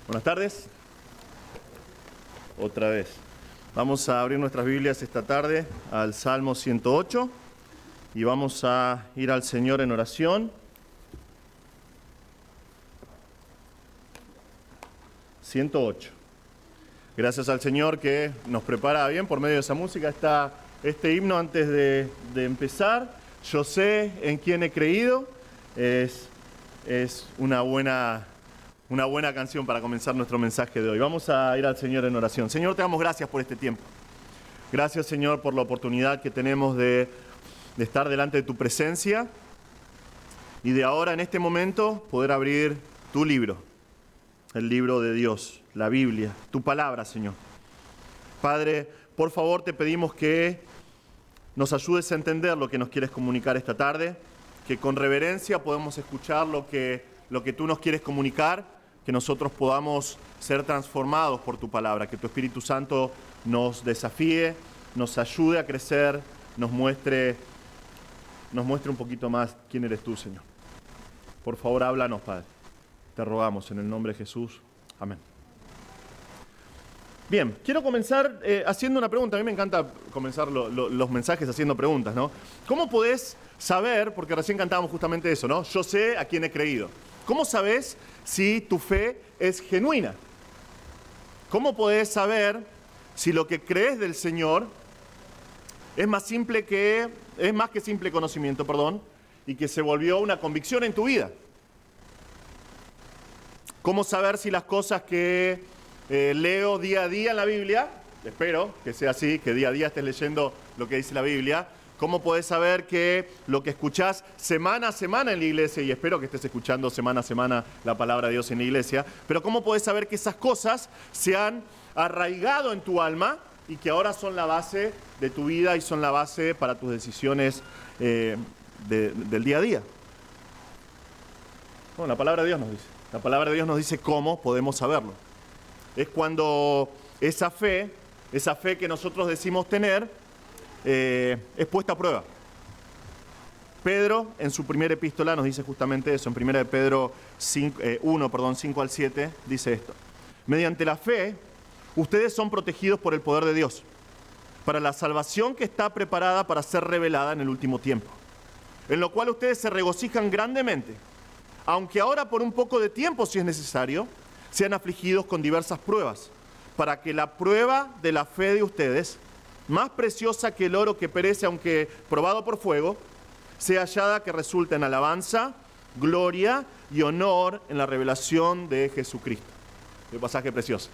Buenas tardes. Otra vez. Vamos a abrir nuestras Biblias esta tarde al Salmo 108 y vamos a ir al Señor en oración. 108. Gracias al Señor que nos prepara bien por medio de esa música. Está este himno antes de empezar. Yo sé en quién he creído. Es una buena canción para comenzar nuestro mensaje de hoy. Vamos a ir al Señor en oración. Señor, te damos gracias por este tiempo. Gracias, Señor, por la oportunidad que tenemos de estar delante de tu presencia y de ahora, en este momento, poder abrir tu libro, el libro de Dios, la Biblia, tu palabra, Señor. Padre, por favor, te pedimos que nos ayudes a entender lo que nos quieres comunicar esta tarde, que con reverencia podamos escuchar lo que tú nos quieres comunicar, que nosotros podamos ser transformados por tu palabra, que tu Espíritu Santo nos desafíe, nos ayude a crecer, nos muestre un poquito más quién eres tú, Señor. Por favor, háblanos, Padre. Te rogamos en el nombre de Jesús. Amén. Bien, quiero comenzar haciendo una pregunta. A mí me encanta comenzar los mensajes haciendo preguntas, ¿no? ¿Cómo podés saber, porque recién cantábamos justamente eso, ¿no? Yo sé a quién he creído. ¿Cómo sabés si tu fe es genuina? ¿Cómo podés saber si lo que crees del Señor es más que simple conocimiento, y que se volvió una convicción en tu vida? ¿Cómo saber si las cosas que leo día a día en la Biblia, espero que sea así, que día a día estés leyendo lo que dice la Biblia, cómo podés saber que lo que escuchás semana a semana en la iglesia, y espero que estés escuchando semana a semana la palabra de Dios en la iglesia, pero cómo podés saber que esas cosas se han arraigado en tu alma y que ahora son la base de tu vida y son la base para tus decisiones del día a día? Bueno, la palabra de Dios nos dice. La palabra de Dios nos dice cómo podemos saberlo. Es cuando esa fe que nosotros decimos tener, es puesta a prueba. Pedro, en su primera epístola, nos dice justamente eso. En 1 de Pedro 5 al 7, dice esto. Mediante la fe, ustedes son protegidos por el poder de Dios, para la salvación que está preparada para ser revelada en el último tiempo, en lo cual ustedes se regocijan grandemente, aunque ahora por un poco de tiempo, si es necesario, sean afligidos con diversas pruebas, para que la prueba de la fe de ustedes, más preciosa que el oro que perece aunque probado por fuego, sea hallada que resulte en alabanza, gloria y honor en la revelación de Jesucristo. Un pasaje precioso.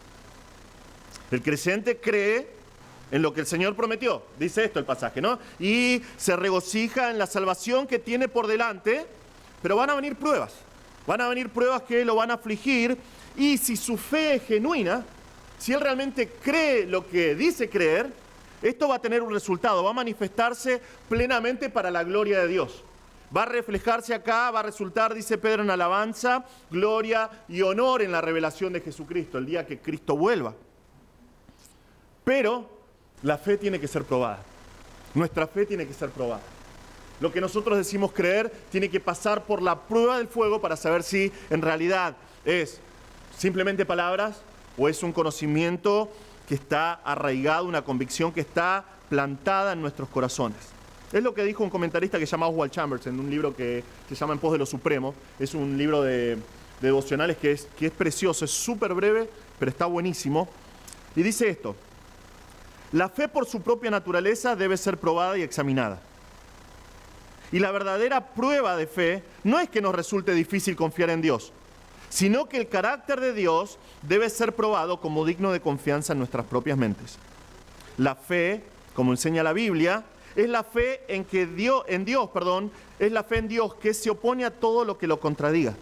El creyente cree en lo que el Señor prometió, dice esto el pasaje, ¿no? Y se regocija en la salvación que tiene por delante, pero van a venir pruebas que lo van a afligir, y si su fe es genuina, si él realmente cree lo que dice creer, esto va a tener un resultado, va a manifestarse plenamente para la gloria de Dios. Va a reflejarse acá, va a resultar, dice Pedro, en alabanza, gloria y honor en la revelación de Jesucristo, el día que Cristo vuelva. Pero la fe tiene que ser probada. Nuestra fe tiene que ser probada. Lo que nosotros decimos creer tiene que pasar por la prueba del fuego para saber si en realidad es simplemente palabras o es un conocimiento que está arraigado, una convicción que está plantada en nuestros corazones. Es lo que dijo un comentarista que se llama Oswald Chambers en un libro que se llama En pos de lo supremo. Es un libro de devocionales que es precioso, es súper breve, pero está buenísimo. Y dice esto: la fe por su propia naturaleza debe ser probada y examinada. Y la verdadera prueba de fe no es que nos resulte difícil confiar en Dios, sino que el carácter de Dios debe ser probado como digno de confianza en nuestras propias mentes. La fe, como enseña la Biblia, es la fe en Dios que se opone a todo lo que lo contradiga.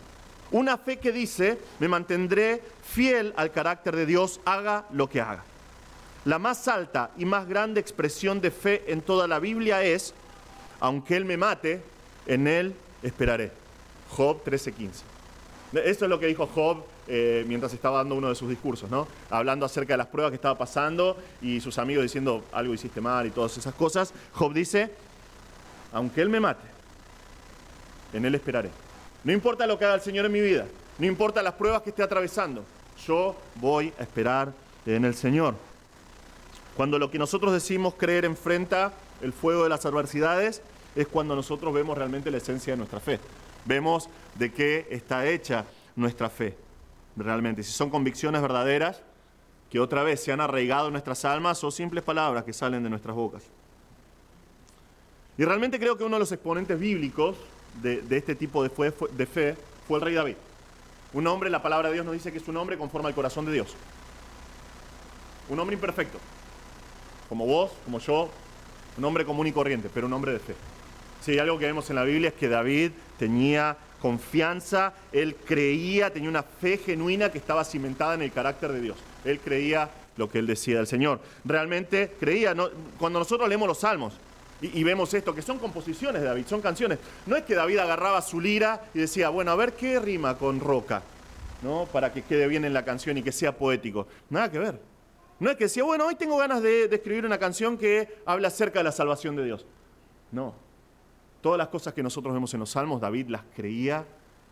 Una fe que dice: me mantendré fiel al carácter de Dios, haga lo que haga. La más alta y más grande expresión de fe en toda la Biblia es: aunque Él me mate, en Él esperaré. Job 13:15. Esto es lo que dijo Job mientras estaba dando uno de sus discursos, ¿no? Hablando acerca de las pruebas que estaba pasando y sus amigos diciendo algo hiciste mal y todas esas cosas. Job dice: aunque Él me mate, en Él esperaré. No importa lo que haga el Señor en mi vida, no importa las pruebas que esté atravesando, yo voy a esperar en el Señor. Cuando lo que nosotros decimos creer enfrenta el fuego de las adversidades, es cuando nosotros vemos realmente la esencia de nuestra fe. Vemos de qué está hecha nuestra fe, realmente. Si son convicciones verdaderas, que otra vez se han arraigado en nuestras almas, o simples palabras que salen de nuestras bocas. Y realmente creo que uno de los exponentes bíblicos de este tipo de fe fue el rey David. Un hombre, la palabra de Dios nos dice que es un hombre conforme al corazón de Dios. Un hombre imperfecto, como vos, como yo, un hombre común y corriente, pero un hombre de fe. Si hay algo que vemos en la Biblia es que David tenía confianza, él creía, tenía una fe genuina que estaba cimentada en el carácter de Dios. Él creía lo que él decía del Señor. Realmente creía. ¿No? Cuando nosotros leemos los Salmos y vemos esto, que son composiciones de David, son canciones, no es que David agarraba su lira y decía, bueno, a ver qué rima con roca, ¿no? Para que quede bien en la canción y que sea poético. Nada que ver. No es que decía, bueno, hoy tengo ganas de escribir una canción que habla acerca de la salvación de Dios. No. Todas las cosas que nosotros vemos en los Salmos, David las creía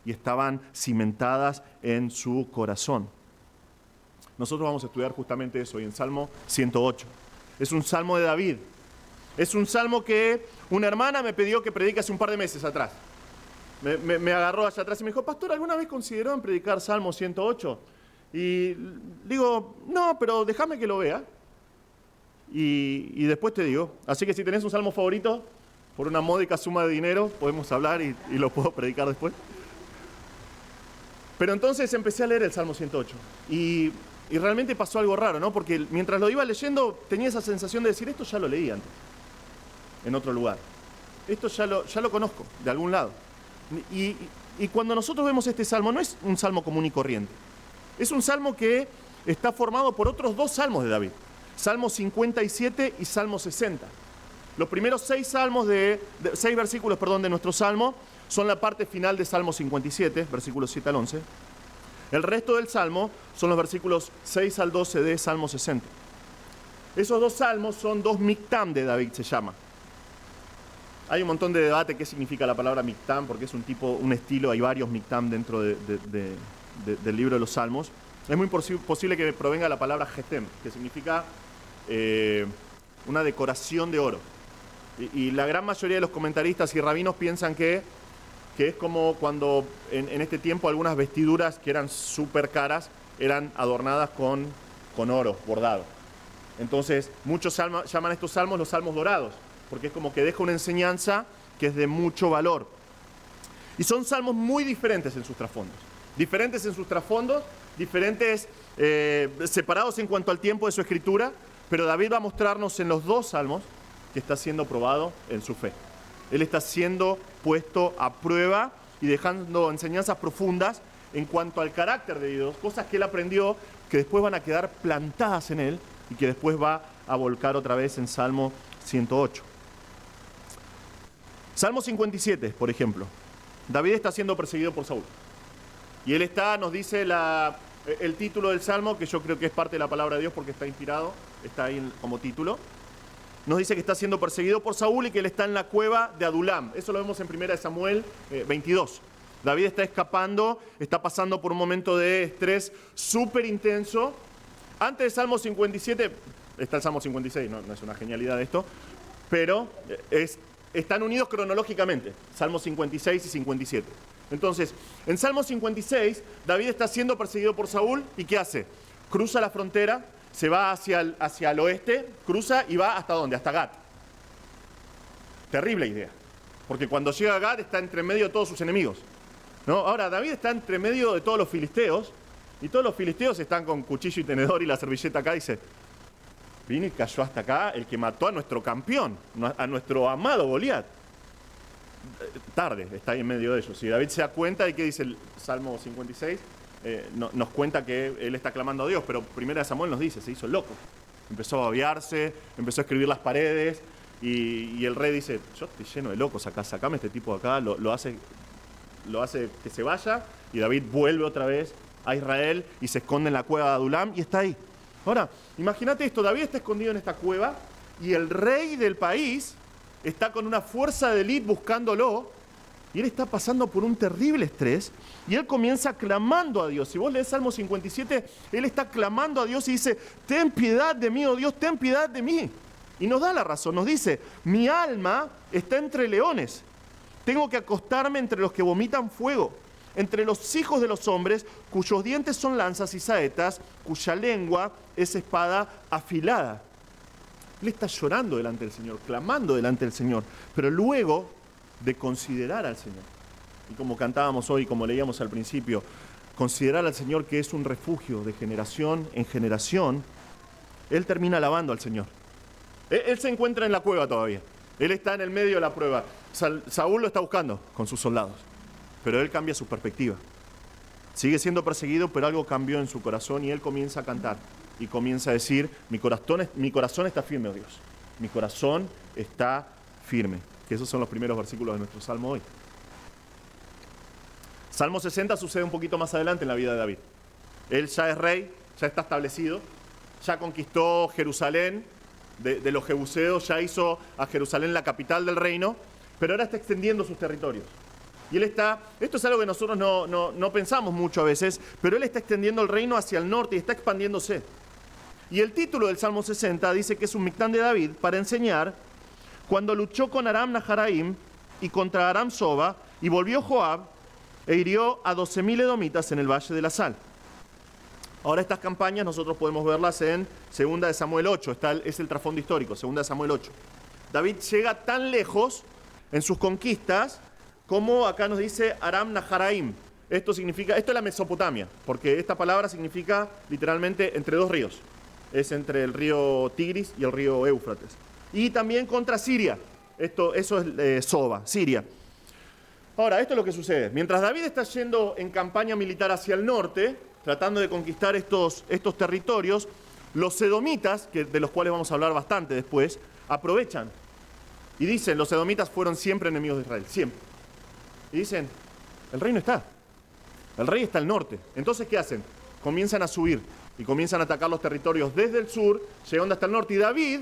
y estaban cimentadas en su corazón. Nosotros vamos a estudiar justamente eso hoy en Salmo 108. Es un salmo de David. Es un salmo que una hermana me pidió que predique hace un par de meses atrás. Me agarró allá atrás y me dijo, pastor, ¿alguna vez consideró en predicar Salmo 108? Y digo, no, pero déjame que lo vea. Y después te digo. Así que si tenés un salmo favorito, por una módica suma de dinero, podemos hablar y lo puedo predicar después. Pero entonces empecé a leer el Salmo 108. Y realmente pasó algo raro, ¿no? Porque mientras lo iba leyendo, tenía esa sensación de decir, esto ya lo leí antes, en otro lugar. Esto ya lo conozco, de algún lado. Y cuando nosotros vemos este salmo, no es un salmo común y corriente. Es un salmo que está formado por otros dos salmos de David. Salmo 57 y Salmo 60. Los primeros 6 versículos de nuestro salmo son la parte final de Salmo 57, versículos 7 al 11. El resto del salmo son los versículos 6 al 12 de Salmo 60. Esos dos salmos son dos Mictam de David, se llama. Hay un montón de debate qué significa la palabra Mictam, porque es un estilo, hay varios Mictam dentro del libro de los Salmos. Es muy posible que provenga de la palabra Getem, que significa una decoración de oro. Y la gran mayoría de los comentaristas y rabinos piensan que es como cuando en este tiempo algunas vestiduras que eran súper caras eran adornadas con oro bordado. Entonces muchos llaman a estos salmos los salmos dorados, porque es como que deja una enseñanza que es de mucho valor. Y son salmos muy diferentes en sus trasfondos. Diferentes, separados en cuanto al tiempo de su escritura, pero David va a mostrarnos en los dos salmos que está siendo probado en su fe. Él está siendo puesto a prueba y dejando enseñanzas profundas en cuanto al carácter de Dios, cosas que él aprendió que después van a quedar plantadas en él y que después va a volcar otra vez en Salmo 108. Salmo 57, por ejemplo. David está siendo perseguido por Saúl. Y él nos dice el título del Salmo, que yo creo que es parte de la palabra de Dios porque está inspirado, está ahí como título. Nos dice que está siendo perseguido por Saúl y que él está en la cueva de Adulam. Eso lo vemos en 1 Samuel 22. David está escapando, está pasando por un momento de estrés súper intenso. Antes del Salmo 57, está el Salmo 56, no es una genialidad esto, pero están unidos cronológicamente, Salmo 56 y 57. Entonces, en Salmo 56, David está siendo perseguido por Saúl y ¿qué hace? Cruza la frontera, se va hacia el oeste, cruza y va ¿hasta dónde? Hasta Gat. Terrible idea, porque cuando llega a Gat está entre medio de todos sus enemigos, ¿no? Ahora, David está entre medio de todos los filisteos y todos los filisteos están con cuchillo y tenedor y la servilleta acá y dice, vino y cayó hasta acá el que mató a nuestro campeón, a nuestro amado Goliat. Tarde, está ahí en medio de ellos. Si David se da cuenta, ¿y qué dice el Salmo 56? Nos cuenta que él está clamando a Dios, pero 1 Samuel nos dice, se hizo loco. Empezó a babearse, empezó a escribir las paredes, y el rey dice, yo estoy lleno de locos acá, sacame este tipo de acá, lo hace que se vaya, y David vuelve otra vez a Israel y se esconde en la cueva de Adulam y está ahí. Ahora, imagínate esto, David está escondido en esta cueva y el rey del país está con una fuerza de élite buscándolo, y él está pasando por un terrible estrés, y él comienza clamando a Dios. Si vos lees Salmo 57, él está clamando a Dios y dice, ten piedad de mí, oh Dios, ten piedad de mí. Y nos da la razón, nos dice, mi alma está entre leones, tengo que acostarme entre los que vomitan fuego, entre los hijos de los hombres, cuyos dientes son lanzas y saetas, cuya lengua es espada afilada. Él está llorando delante del Señor, clamando delante del Señor, pero luego de considerar al Señor. Y como cantábamos hoy, como leíamos al principio, considerar al Señor que es un refugio de generación en generación, él termina alabando al Señor. Él se encuentra en la cueva todavía. Él está en el medio de la prueba. Saúl lo está buscando con sus soldados, pero él cambia su perspectiva. Sigue siendo perseguido, pero algo cambió en su corazón y él comienza a cantar y comienza a decir, mi corazón está firme, oh Dios. Mi corazón está firme. Que esos son los primeros versículos de nuestro Salmo hoy. Salmo 60 sucede un poquito más adelante en la vida de David. Él ya es rey, ya está establecido, ya conquistó Jerusalén de los jebuseos, ya hizo a Jerusalén la capital del reino, pero ahora está extendiendo sus territorios. Y él está, esto es algo que nosotros no pensamos mucho a veces, pero él está extendiendo el reino hacia el norte y está expandiéndose. Y el título del Salmo 60 dice que es un Mictán de David para enseñar cuando luchó con Aram Naharaim y contra Aram Soba, y volvió Joab e hirió a 12.000 edomitas en el Valle de la Sal. Ahora estas campañas nosotros podemos verlas en 2 de Samuel 8, es el trasfondo histórico, 2 de Samuel 8. David llega tan lejos en sus conquistas como acá nos dice Aram Naharaim. Esto es la Mesopotamia, porque esta palabra significa literalmente entre dos ríos. Es entre el río Tigris y el río Éufrates. Y también contra Siria. Eso es Soba, Siria. Ahora, esto es lo que sucede. Mientras David está yendo en campaña militar hacia el norte, tratando de conquistar estos territorios, los edomitas, de los cuales vamos a hablar bastante después, aprovechan. Y dicen, los edomitas fueron siempre enemigos de Israel, siempre. Y dicen, el reino está. El rey está al norte. Entonces, ¿qué hacen? Comienzan a subir y comienzan a atacar los territorios desde el sur, llegando hasta el norte. Y David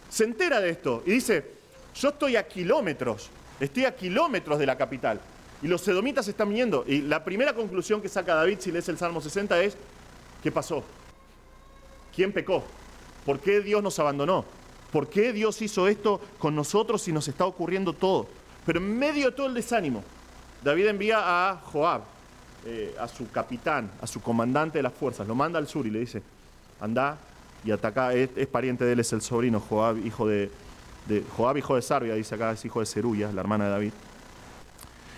se entera de esto y dice, yo estoy a kilómetros de la capital. Y los edomitas están viniendo. Y la primera conclusión que saca David, si lees el Salmo 60, es, ¿qué pasó? ¿Quién pecó? ¿Por qué Dios nos abandonó? ¿Por qué Dios hizo esto con nosotros y nos está ocurriendo todo? Pero en medio de todo el desánimo, David envía a Joab, a su capitán, a su comandante de las fuerzas, lo manda al sur y le dice, anda y ataca, es pariente de él, es el sobrino, Joab, hijo de Sarvia, dice acá, es hijo de Zeruya, la hermana de David.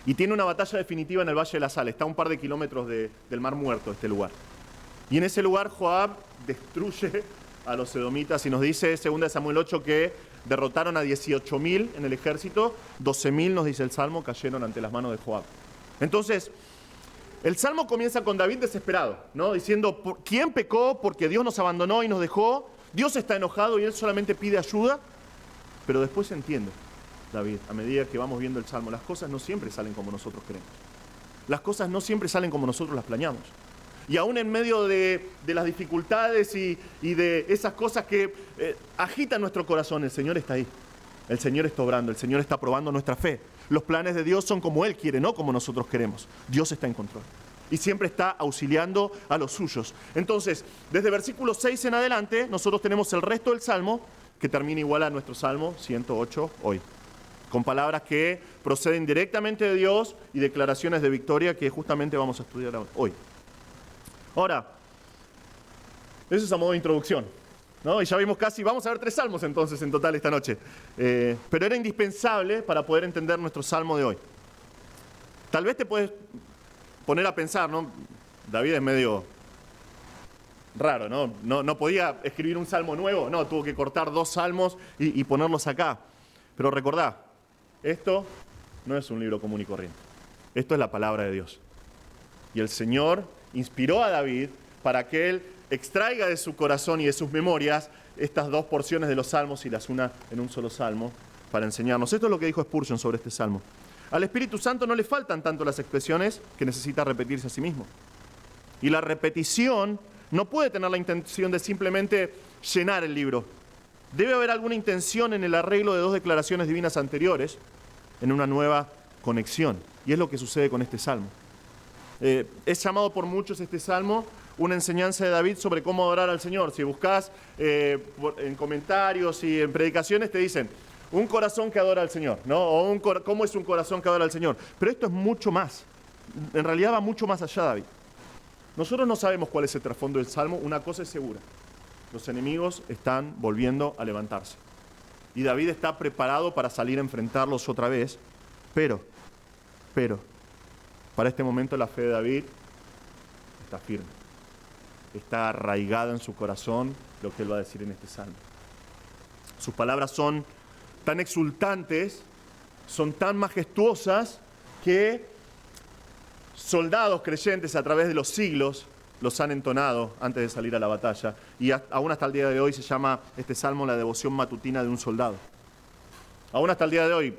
Y tiene una batalla definitiva en el Valle de la Sal, está a un par de kilómetros del Mar Muerto, este lugar. Y en ese lugar Joab destruye a los edomitas y nos dice, 2 de Samuel 8, que derrotaron a 18.000 en el ejército, 12.000, nos dice el Salmo, cayeron ante las manos de Joab. Entonces, el Salmo comienza con David desesperado, ¿no? Diciendo, ¿quién pecó? Porque Dios nos abandonó y nos dejó. Dios está enojado y él solamente pide ayuda. Pero después entiende, David, a medida que vamos viendo el Salmo, las cosas no siempre salen como nosotros queremos. Las cosas no siempre salen como nosotros las planeamos. Y aún en medio de las dificultades y de esas cosas que agitan nuestro corazón, el Señor está ahí. El Señor está obrando, el Señor está probando nuestra fe. Los planes de Dios son como Él quiere, no como nosotros queremos. Dios está en control. Y siempre está auxiliando a los suyos. Entonces, desde versículo 6 en adelante, nosotros tenemos el resto del Salmo, que termina igual a nuestro Salmo 108 hoy. Con palabras que proceden directamente de Dios y declaraciones de victoria que justamente vamos a estudiar hoy. Ahora, eso es a modo de introducción, ¿no? Y ya vimos vamos a ver 3 salmos entonces en total esta noche. Pero era indispensable para poder entender nuestro salmo de hoy. Tal vez te puedes poner a pensar, ¿no? David es medio raro, ¿no? No podía escribir un salmo nuevo, no, tuvo que cortar 2 salmos y ponerlos acá. Pero recordá, esto no es un libro común y corriente. Esto es la palabra de Dios. Y el Señor inspiró a David para que él extraiga de su corazón y de sus memorias estas 2 porciones de los salmos y las una en un solo salmo para enseñarnos. Esto es lo que dijo Spurgeon sobre este salmo. Al Espíritu Santo no le faltan tanto las expresiones que necesita repetirse a sí mismo. Y la repetición no puede tener la intención de simplemente llenar el libro, Debe haber alguna intención en el arreglo de dos declaraciones divinas anteriores en una nueva conexión. Y es lo que sucede con este salmo. Es llamado por muchos este salmo una enseñanza de David sobre cómo adorar al Señor. Si buscas en comentarios y en predicaciones te dicen un corazón que adora al Señor, ¿no? O cómo es un corazón que adora al Señor. Pero esto es mucho más. En realidad va mucho más allá, David. Nosotros no sabemos cuál es el trasfondo del salmo. Una cosa es segura: los enemigos están volviendo a levantarse. Y David está preparado para salir a enfrentarlos otra vez. Pero, para este momento la fe de David está firme. Está arraigada en su corazón lo que él va a decir en este salmo. Sus palabras son tan exultantes, son tan majestuosas, que soldados creyentes a través de los siglos los han entonado antes de salir a la batalla. Y aún hasta el día de hoy se llama este salmo la devoción matutina de un soldado. Aún hasta el día de hoy,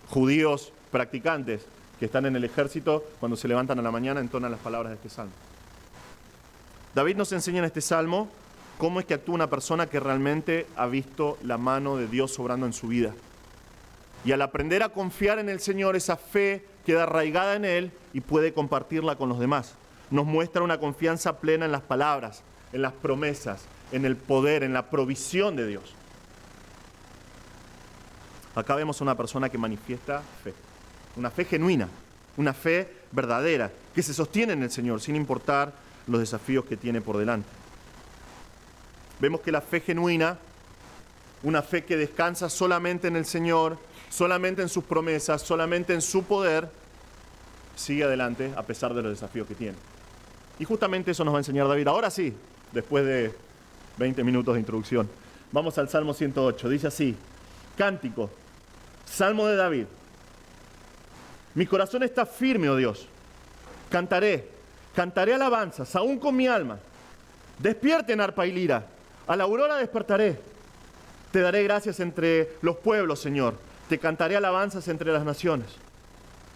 judíos practicantes que están en el ejército, cuando se levantan a la mañana, entonan las palabras de este salmo. David nos enseña en este salmo cómo es que actúa una persona que realmente ha visto la mano de Dios obrando en su vida. Y al aprender a confiar en el Señor, esa fe queda arraigada en Él y puede compartirla con los demás. Nos muestra una confianza plena en las palabras, en las promesas, en el poder, en la provisión de Dios. Acá vemos a una persona que manifiesta fe. Una fe genuina, una fe verdadera, que se sostiene en el Señor sin importar los desafíos que tiene por delante. Vemos que la fe genuina, una fe que descansa solamente en el Señor, solamente en sus promesas, solamente en su poder, sigue adelante a pesar de los desafíos que tiene. Y justamente eso nos va a enseñar David. Ahora sí, después de 20 minutos de introducción. Vamos al Salmo 108. Dice así: cántico, Salmo de David. Mi corazón está firme, oh Dios. Cantaré alabanzas, aún con mi alma. Despierten arpa y lira. A la aurora despertaré. Te daré gracias entre los pueblos, Señor. Te cantaré alabanzas entre las naciones.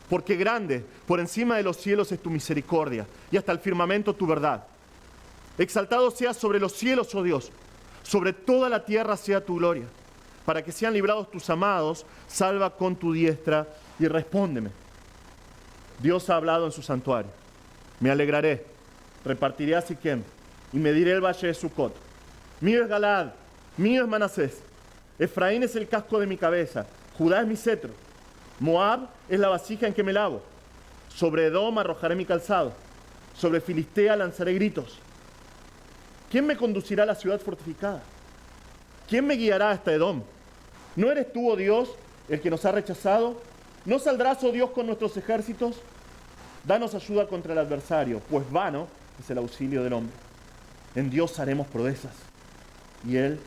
Porque grande, por encima de los cielos es tu misericordia, y hasta el firmamento tu verdad. Exaltado seas sobre los cielos, oh Dios. Sobre toda la tierra sea tu gloria. Para que sean librados tus amados, salva con tu diestra y respóndeme. Dios ha hablado en su santuario. Me alegraré, repartiré a Siquem y mediré el valle de Sucot. Mío es Galaad, mío es Manasés. Efraín es el casco de mi cabeza, Judá es mi cetro. Moab es la vasija en que me lavo. Sobre Edom arrojaré mi calzado. Sobre Filistea lanzaré gritos. ¿Quién me conducirá a la ciudad fortificada? ¿Quién me guiará hasta Edom? ¿No eres tú, oh Dios, el que nos ha rechazado? ¿No saldrás, oh Dios, con nuestros ejércitos? Danos ayuda contra el adversario, pues vano es el auxilio del hombre. En Dios haremos proezas, y Él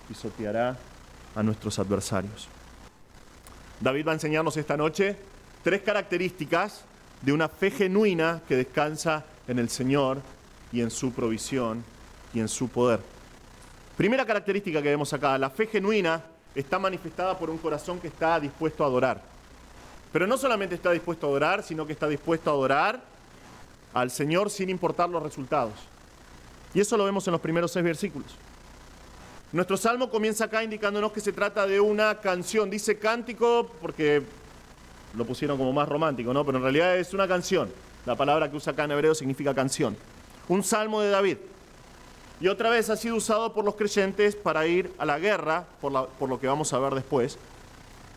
pisoteará a nuestros adversarios. David va a enseñarnos esta noche 3 características de una fe genuina que descansa en el Señor y en su provisión y en su poder. Primera característica que vemos acá: la fe genuina está manifestada por un corazón que está dispuesto a adorar. Pero no solamente está dispuesto a adorar, sino que está dispuesto a adorar al Señor sin importar los resultados. Y eso lo vemos en los primeros 6 versículos. Nuestro salmo comienza acá indicándonos que se trata de una canción. Dice cántico porque lo pusieron como más romántico, ¿no? Pero en realidad es una canción. La palabra que usa acá en hebreo significa canción. Un salmo de David. Y otra vez ha sido usado por los creyentes para ir a la guerra, por lo que vamos a ver después.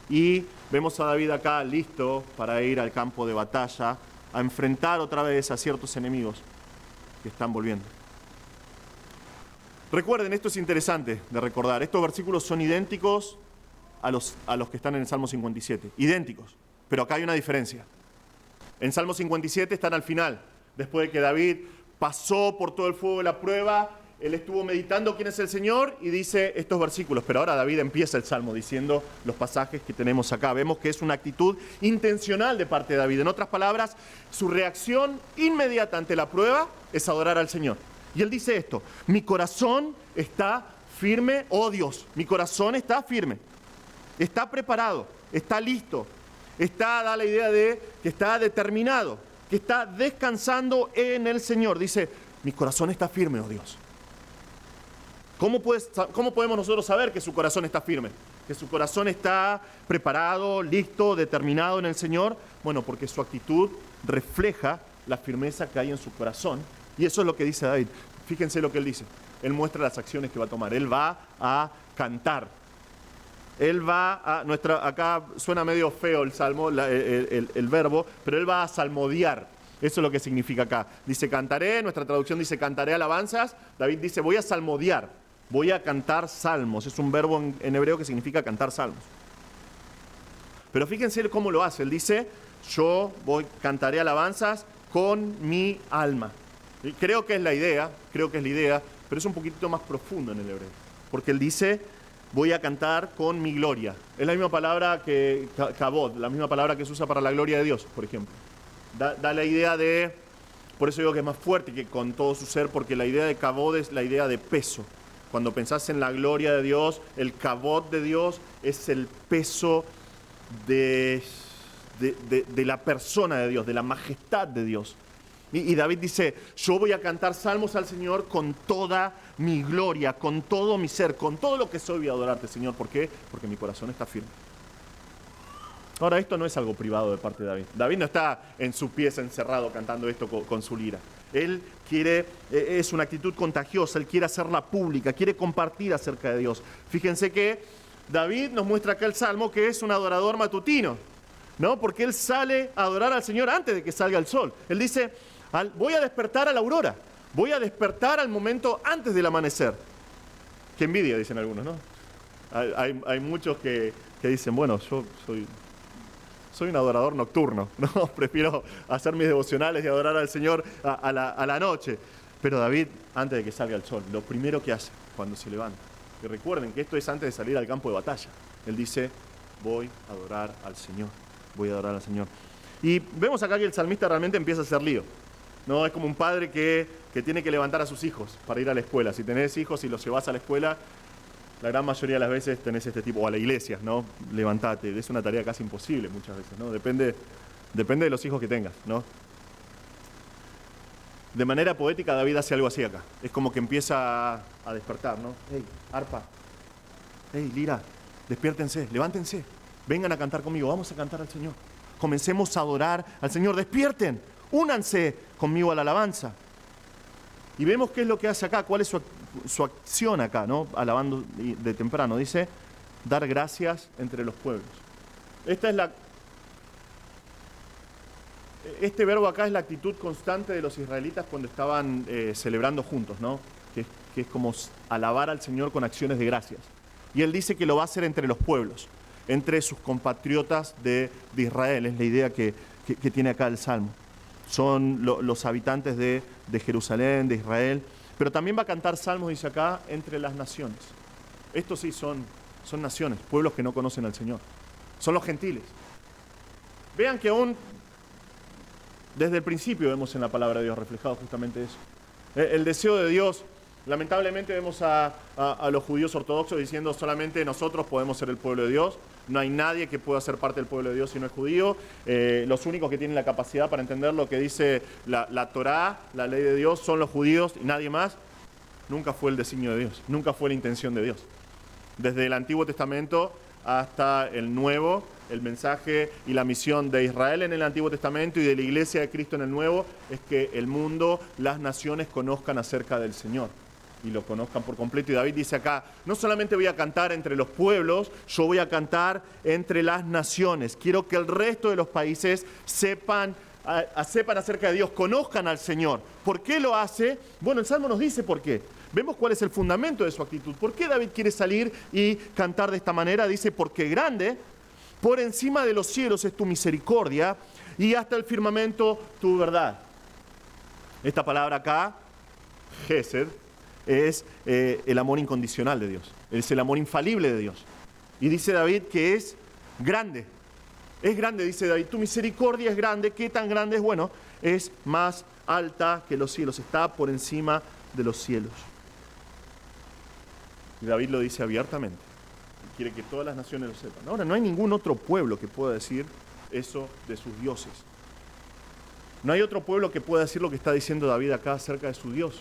Y vemos a David acá listo para ir al campo de batalla, a enfrentar otra vez a ciertos enemigos que están volviendo. Recuerden, esto es interesante de recordar, estos versículos son idénticos a los que están en el Salmo 57, idénticos, pero acá hay una diferencia. En Salmo 57 están al final, después de que David pasó por todo el fuego de la prueba, él estuvo meditando quién es el Señor y dice estos versículos, pero ahora David empieza el Salmo diciendo los pasajes que tenemos acá. Vemos que es una actitud intencional de parte de David. En otras palabras, su reacción inmediata ante la prueba es adorar al Señor. Y él dice esto: mi corazón está firme, oh Dios, mi corazón está firme, está preparado, está listo, da la idea de que está determinado, que está descansando en el Señor. Dice, mi corazón está firme, oh Dios. ¿Cómo podemos nosotros saber que su corazón está firme? Que su corazón está preparado, listo, determinado en el Señor. Bueno, porque su actitud refleja la firmeza que hay en su corazón. Y eso es lo que dice David. Fíjense lo que él dice. Él muestra las acciones que va a tomar. Él va a cantar. Él va a... acá suena medio feo el salmo, el verbo, pero él va a salmodiar. Eso es lo que significa acá. Dice cantaré, nuestra traducción dice cantaré alabanzas. David dice voy a salmodiar. Voy a cantar salmos. Es un verbo en hebreo que significa cantar salmos. Pero fíjense cómo lo hace. Él dice, cantaré alabanzas con mi alma. Y creo que es la idea, pero es un poquitito más profundo en el hebreo. Porque él dice, voy a cantar con mi gloria. Es la misma palabra que kabod, la misma palabra que se usa para la gloria de Dios, por ejemplo. Da la idea de, por eso digo que es más fuerte que con todo su ser, porque la idea de kabod es la idea de peso. Cuando pensás en la gloria de Dios, el kabod de Dios es el peso de la persona de Dios, de la majestad de Dios. Y David dice, yo voy a cantar salmos al Señor con toda mi gloria, con todo mi ser, con todo lo que soy voy a adorarte, Señor. ¿Por qué? Porque mi corazón está firme. Ahora, esto no es algo privado de parte de David. David no está en su pieza encerrado cantando esto con su lira. Él quiere, es una actitud contagiosa, él quiere hacerla pública, quiere compartir acerca de Dios. Fíjense que David nos muestra acá el Salmo que es un adorador matutino, ¿no? Porque él sale a adorar al Señor antes de que salga el sol. Él dice, voy a despertar a la aurora, voy a despertar al momento antes del amanecer. Qué envidia, dicen algunos, ¿no? Hay muchos que dicen, bueno, yo soy un adorador nocturno, ¿no? Prefiero hacer mis devocionales y adorar al Señor a la noche. Pero David, antes de que salga el sol, lo primero que hace cuando se levanta, y recuerden que esto es antes de salir al campo de batalla, él dice, voy a adorar al Señor, voy a adorar al Señor. Y vemos acá que el salmista realmente empieza a hacer lío, ¿no? Es como un padre que tiene que levantar a sus hijos para ir a la escuela. Si tenés hijos y los llevas a la escuela, la gran mayoría de las veces tenés este tipo, o a la iglesia, ¿no? Levantate, es una tarea casi imposible muchas veces, ¿no? Depende de los hijos que tengas, ¿no? De manera poética David hace algo así acá, es como que empieza a despertar, ¿no? Hey, arpa, hey, lira, despiértense, levántense, vengan a cantar conmigo, vamos a cantar al Señor. Comencemos a adorar al Señor, despierten, únanse conmigo a la alabanza. Y vemos qué es lo que hace acá, cuál es su acción acá, ¿no? Alabando de temprano. Dice, dar gracias entre los pueblos. Este verbo acá es la actitud constante de los israelitas cuando estaban celebrando juntos, ¿no? Que es como alabar al Señor con acciones de gracias. Y él dice que lo va a hacer entre los pueblos, entre sus compatriotas de Israel. Es la idea que tiene acá el Salmo. Son los habitantes de Jerusalén, de Israel. Pero también va a cantar salmos, dice acá, entre las naciones. Estos sí son naciones, pueblos que no conocen al Señor. Son los gentiles. Vean que aún desde el principio vemos en la palabra de Dios reflejado justamente eso. El deseo de Dios, lamentablemente vemos a los judíos ortodoxos diciendo solamente nosotros podemos ser el pueblo de Dios. No hay nadie que pueda ser parte del pueblo de Dios si no es judío. Los únicos que tienen la capacidad para entender lo que dice la Torá, la ley de Dios, son los judíos y nadie más. Nunca fue el designio de Dios, nunca fue la intención de Dios. Desde el Antiguo Testamento hasta el Nuevo, el mensaje y la misión de Israel en el Antiguo Testamento y de la Iglesia de Cristo en el Nuevo es que el mundo, las naciones conozcan acerca del Señor y lo conozcan por completo. Y David dice acá, no solamente voy a cantar entre los pueblos, yo voy a cantar entre las naciones. Quiero que el resto de los países sepan acerca de Dios, conozcan al Señor. ¿Por qué lo hace? Bueno, el Salmo nos dice por qué. Vemos cuál es el fundamento de su actitud. ¿Por qué David quiere salir y cantar de esta manera? Dice, porque grande, por encima de los cielos es tu misericordia y hasta el firmamento tu verdad. Esta palabra acá, Gesed, es el amor incondicional de Dios. Es el amor infalible de Dios. Y dice David que es grande. Es grande, dice David. Tu misericordia es grande. ¿Qué tan grande es? Bueno, es más alta que los cielos. Está por encima de los cielos. Y David lo dice abiertamente. Y quiere que todas las naciones lo sepan. Ahora, no hay ningún otro pueblo que pueda decir eso de sus dioses. No hay otro pueblo que pueda decir lo que está diciendo David acá acerca de su Dios.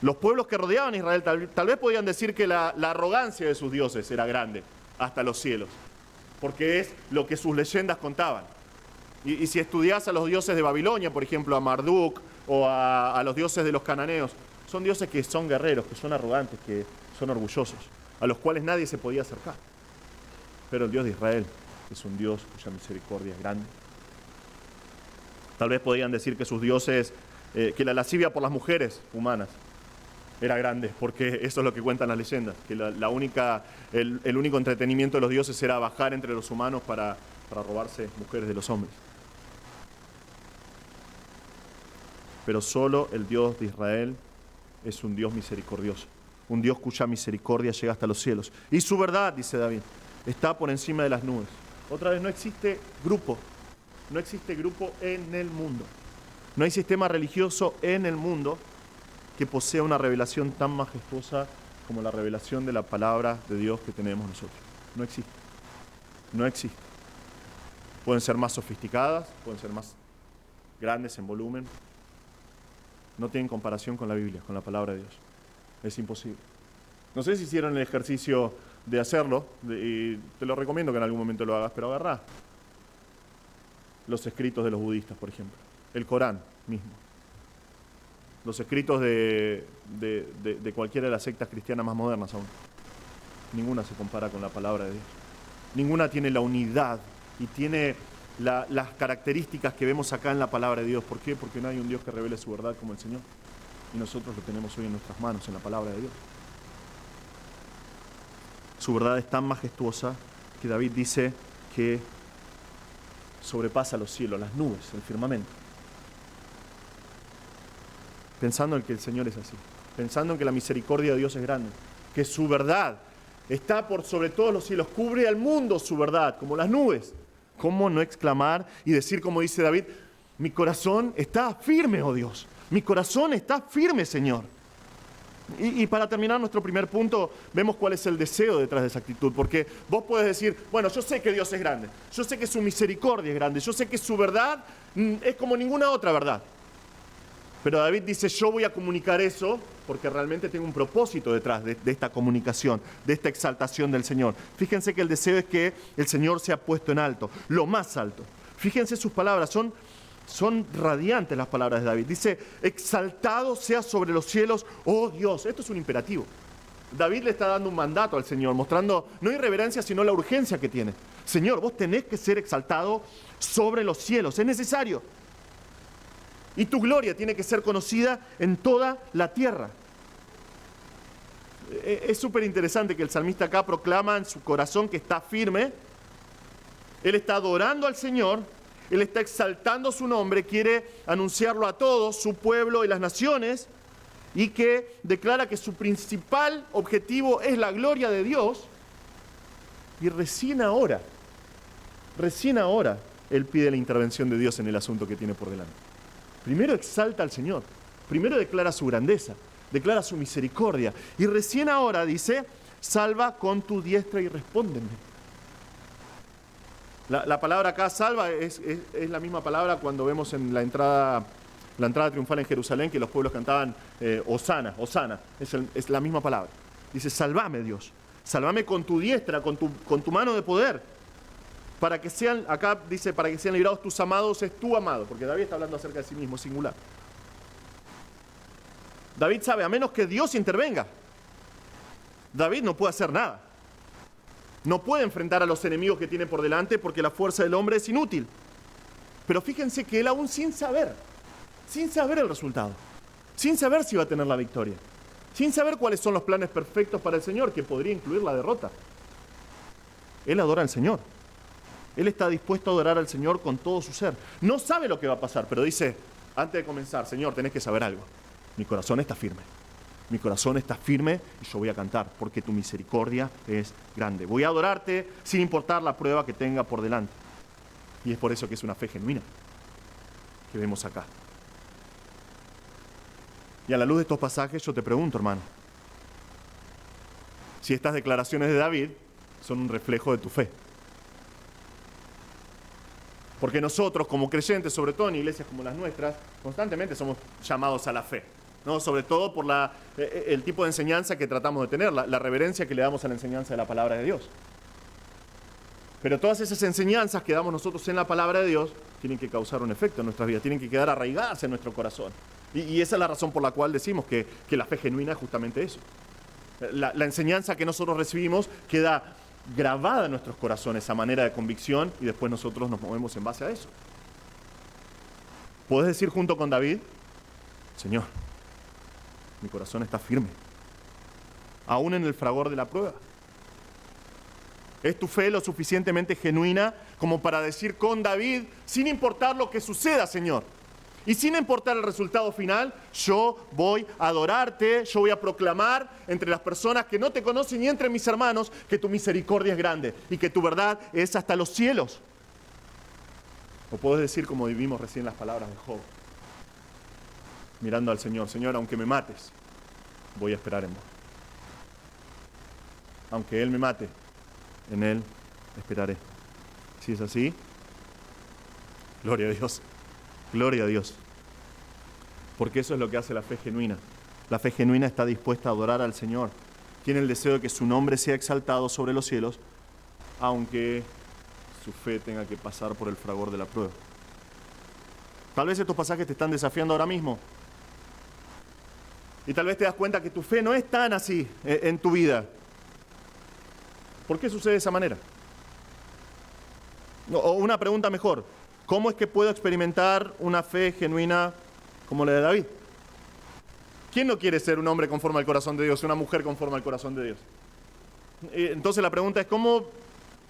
Los pueblos que rodeaban a Israel tal vez podían decir que la arrogancia de sus dioses era grande hasta los cielos, porque es lo que sus leyendas contaban. Y si estudias a los dioses de Babilonia, por ejemplo, a Marduk o a los dioses de los cananeos, son dioses que son guerreros, que son arrogantes, que son orgullosos, a los cuales nadie se podía acercar. Pero el Dios de Israel es un Dios cuya misericordia es grande. Tal vez podían decir que sus dioses, que la lascivia por las mujeres humanas era grande, porque eso es lo que cuentan las leyendas, que el único entretenimiento de los dioses era bajar entre los humanos para robarse mujeres de los hombres. Pero solo el Dios de Israel es un Dios misericordioso, un Dios cuya misericordia llega hasta los cielos. Y su verdad, dice David, está por encima de las nubes. Otra vez, no existe grupo en el mundo. No hay sistema religioso en el mundo que posea una revelación tan majestuosa como la revelación de la palabra de Dios que tenemos nosotros. No existe. No existe. Pueden ser más sofisticadas, pueden ser más grandes en volumen. No tienen comparación con la Biblia, con la palabra de Dios. Es imposible. No sé si hicieron el ejercicio de hacerlo, y te lo recomiendo que en algún momento lo hagas, pero agarrá los escritos de los budistas, por ejemplo, el Corán mismo, los escritos de cualquiera de las sectas cristianas más modernas aún. Ninguna se compara con la palabra de Dios. Ninguna tiene la unidad y tiene las características que vemos acá en la palabra de Dios. ¿Por qué? Porque no hay un Dios que revele su verdad como el Señor. Y nosotros lo tenemos hoy en nuestras manos, en la palabra de Dios. Su verdad es tan majestuosa que David dice que sobrepasa los cielos, las nubes, el firmamento. Pensando en que el Señor es así, pensando en que la misericordia de Dios es grande, que su verdad está por sobre todos los cielos, cubre al mundo su verdad, como las nubes. ¿Cómo no exclamar y decir como dice David, mi corazón está firme, oh Dios, mi corazón está firme, Señor? Y para terminar nuestro primer punto, vemos cuál es el deseo detrás de esa actitud, porque vos podés decir, bueno, yo sé que Dios es grande, yo sé que su misericordia es grande, yo sé que su verdad es como ninguna otra verdad. Pero David dice, yo voy a comunicar eso porque realmente tengo un propósito detrás de esta comunicación, de esta exaltación del Señor. Fíjense que el deseo es que el Señor sea puesto en alto, lo más alto. Fíjense sus palabras, son radiantes las palabras de David. Dice, exaltado sea sobre los cielos, oh Dios. Esto es un imperativo. David le está dando un mandato al Señor, mostrando no irreverencia, sino la urgencia que tiene. Señor, vos tenés que ser exaltado sobre los cielos, es necesario. Y tu gloria tiene que ser conocida en toda la tierra. Es súper interesante que el salmista acá proclama en su corazón que está firme. Él está adorando al Señor, él está exaltando su nombre, quiere anunciarlo a todos, su pueblo y las naciones, y que declara que su principal objetivo es la gloria de Dios. Y recién ahora, él pide la intervención de Dios en el asunto que tiene por delante. Primero exalta al Señor, primero declara su grandeza, declara su misericordia, y recién ahora dice, salva con tu diestra y respóndeme. La palabra acá, salva, es la misma palabra cuando vemos en la entrada triunfal en Jerusalén, que los pueblos cantaban Hosana, Hosana, es la misma palabra. Dice, salvame Dios, salvame con tu diestra, con tu mano de poder. Para que sean, acá dice, para que sean librados tus amados, es tu amado, porque David está hablando acerca de sí mismo, singular. David sabe, a menos que Dios intervenga, David no puede hacer nada. No puede enfrentar a los enemigos que tiene por delante porque la fuerza del hombre es inútil. Pero fíjense que él aún sin saber el resultado, sin saber si va a tener la victoria, sin saber cuáles son los planes perfectos para el Señor, que podría incluir la derrota, él adora al Señor. Él está dispuesto a adorar al Señor con todo su ser. No sabe lo que va a pasar, pero dice, antes de comenzar, Señor, tenés que saber algo. Mi corazón está firme. Mi corazón está firme y yo voy a cantar porque tu misericordia es grande. Voy a adorarte sin importar la prueba que tenga por delante. Y es por eso que es una fe genuina que vemos acá. Y a la luz de estos pasajes yo te pregunto, hermano, si estas declaraciones de David son un reflejo de tu fe. Porque nosotros, como creyentes, sobre todo en iglesias como las nuestras, constantemente somos llamados a la fe. ¿no? Sobre todo por el tipo de enseñanza que tratamos de tener, la reverencia que le damos a la enseñanza de la palabra de Dios. Pero todas esas enseñanzas que damos nosotros en la palabra de Dios tienen que causar un efecto en nuestras vidas, tienen que quedar arraigadas en nuestro corazón. Y esa es la razón por la cual decimos que la fe genuina es justamente eso. La enseñanza que nosotros recibimos queda grabada en nuestros corazones a manera de convicción y después nosotros nos movemos en base a eso. ¿Puedes decir junto con David? Señor, mi corazón está firme, aún en el fragor de la prueba. ¿Es tu fe lo suficientemente genuina como para decir con David, sin importar lo que suceda, Señor, y sin importar el resultado final, yo voy a adorarte, yo voy a proclamar entre las personas que no te conocen y entre mis hermanos que tu misericordia es grande y que tu verdad es hasta los cielos? O puedes decir como vivimos recién las palabras de Job, mirando al Señor, Señor, aunque me mates, voy a esperar en vos. Aunque Él me mate, en Él esperaré. Si es así, gloria a Dios, gloria a Dios. Porque eso es lo que hace la fe genuina. La fe genuina está dispuesta a adorar al Señor. Tiene el deseo de que su nombre sea exaltado sobre los cielos, aunque su fe tenga que pasar por el fragor de la prueba. Tal vez estos pasajes te están desafiando ahora mismo. Y tal vez te das cuenta que tu fe no es tan así en tu vida. ¿Por qué sucede de esa manera? O una pregunta mejor, ¿cómo es que puedo experimentar una fe genuina como la de David? ¿Quién no quiere ser un hombre conforme al corazón de Dios, una mujer conforme al corazón de Dios? Entonces la pregunta es, ¿cómo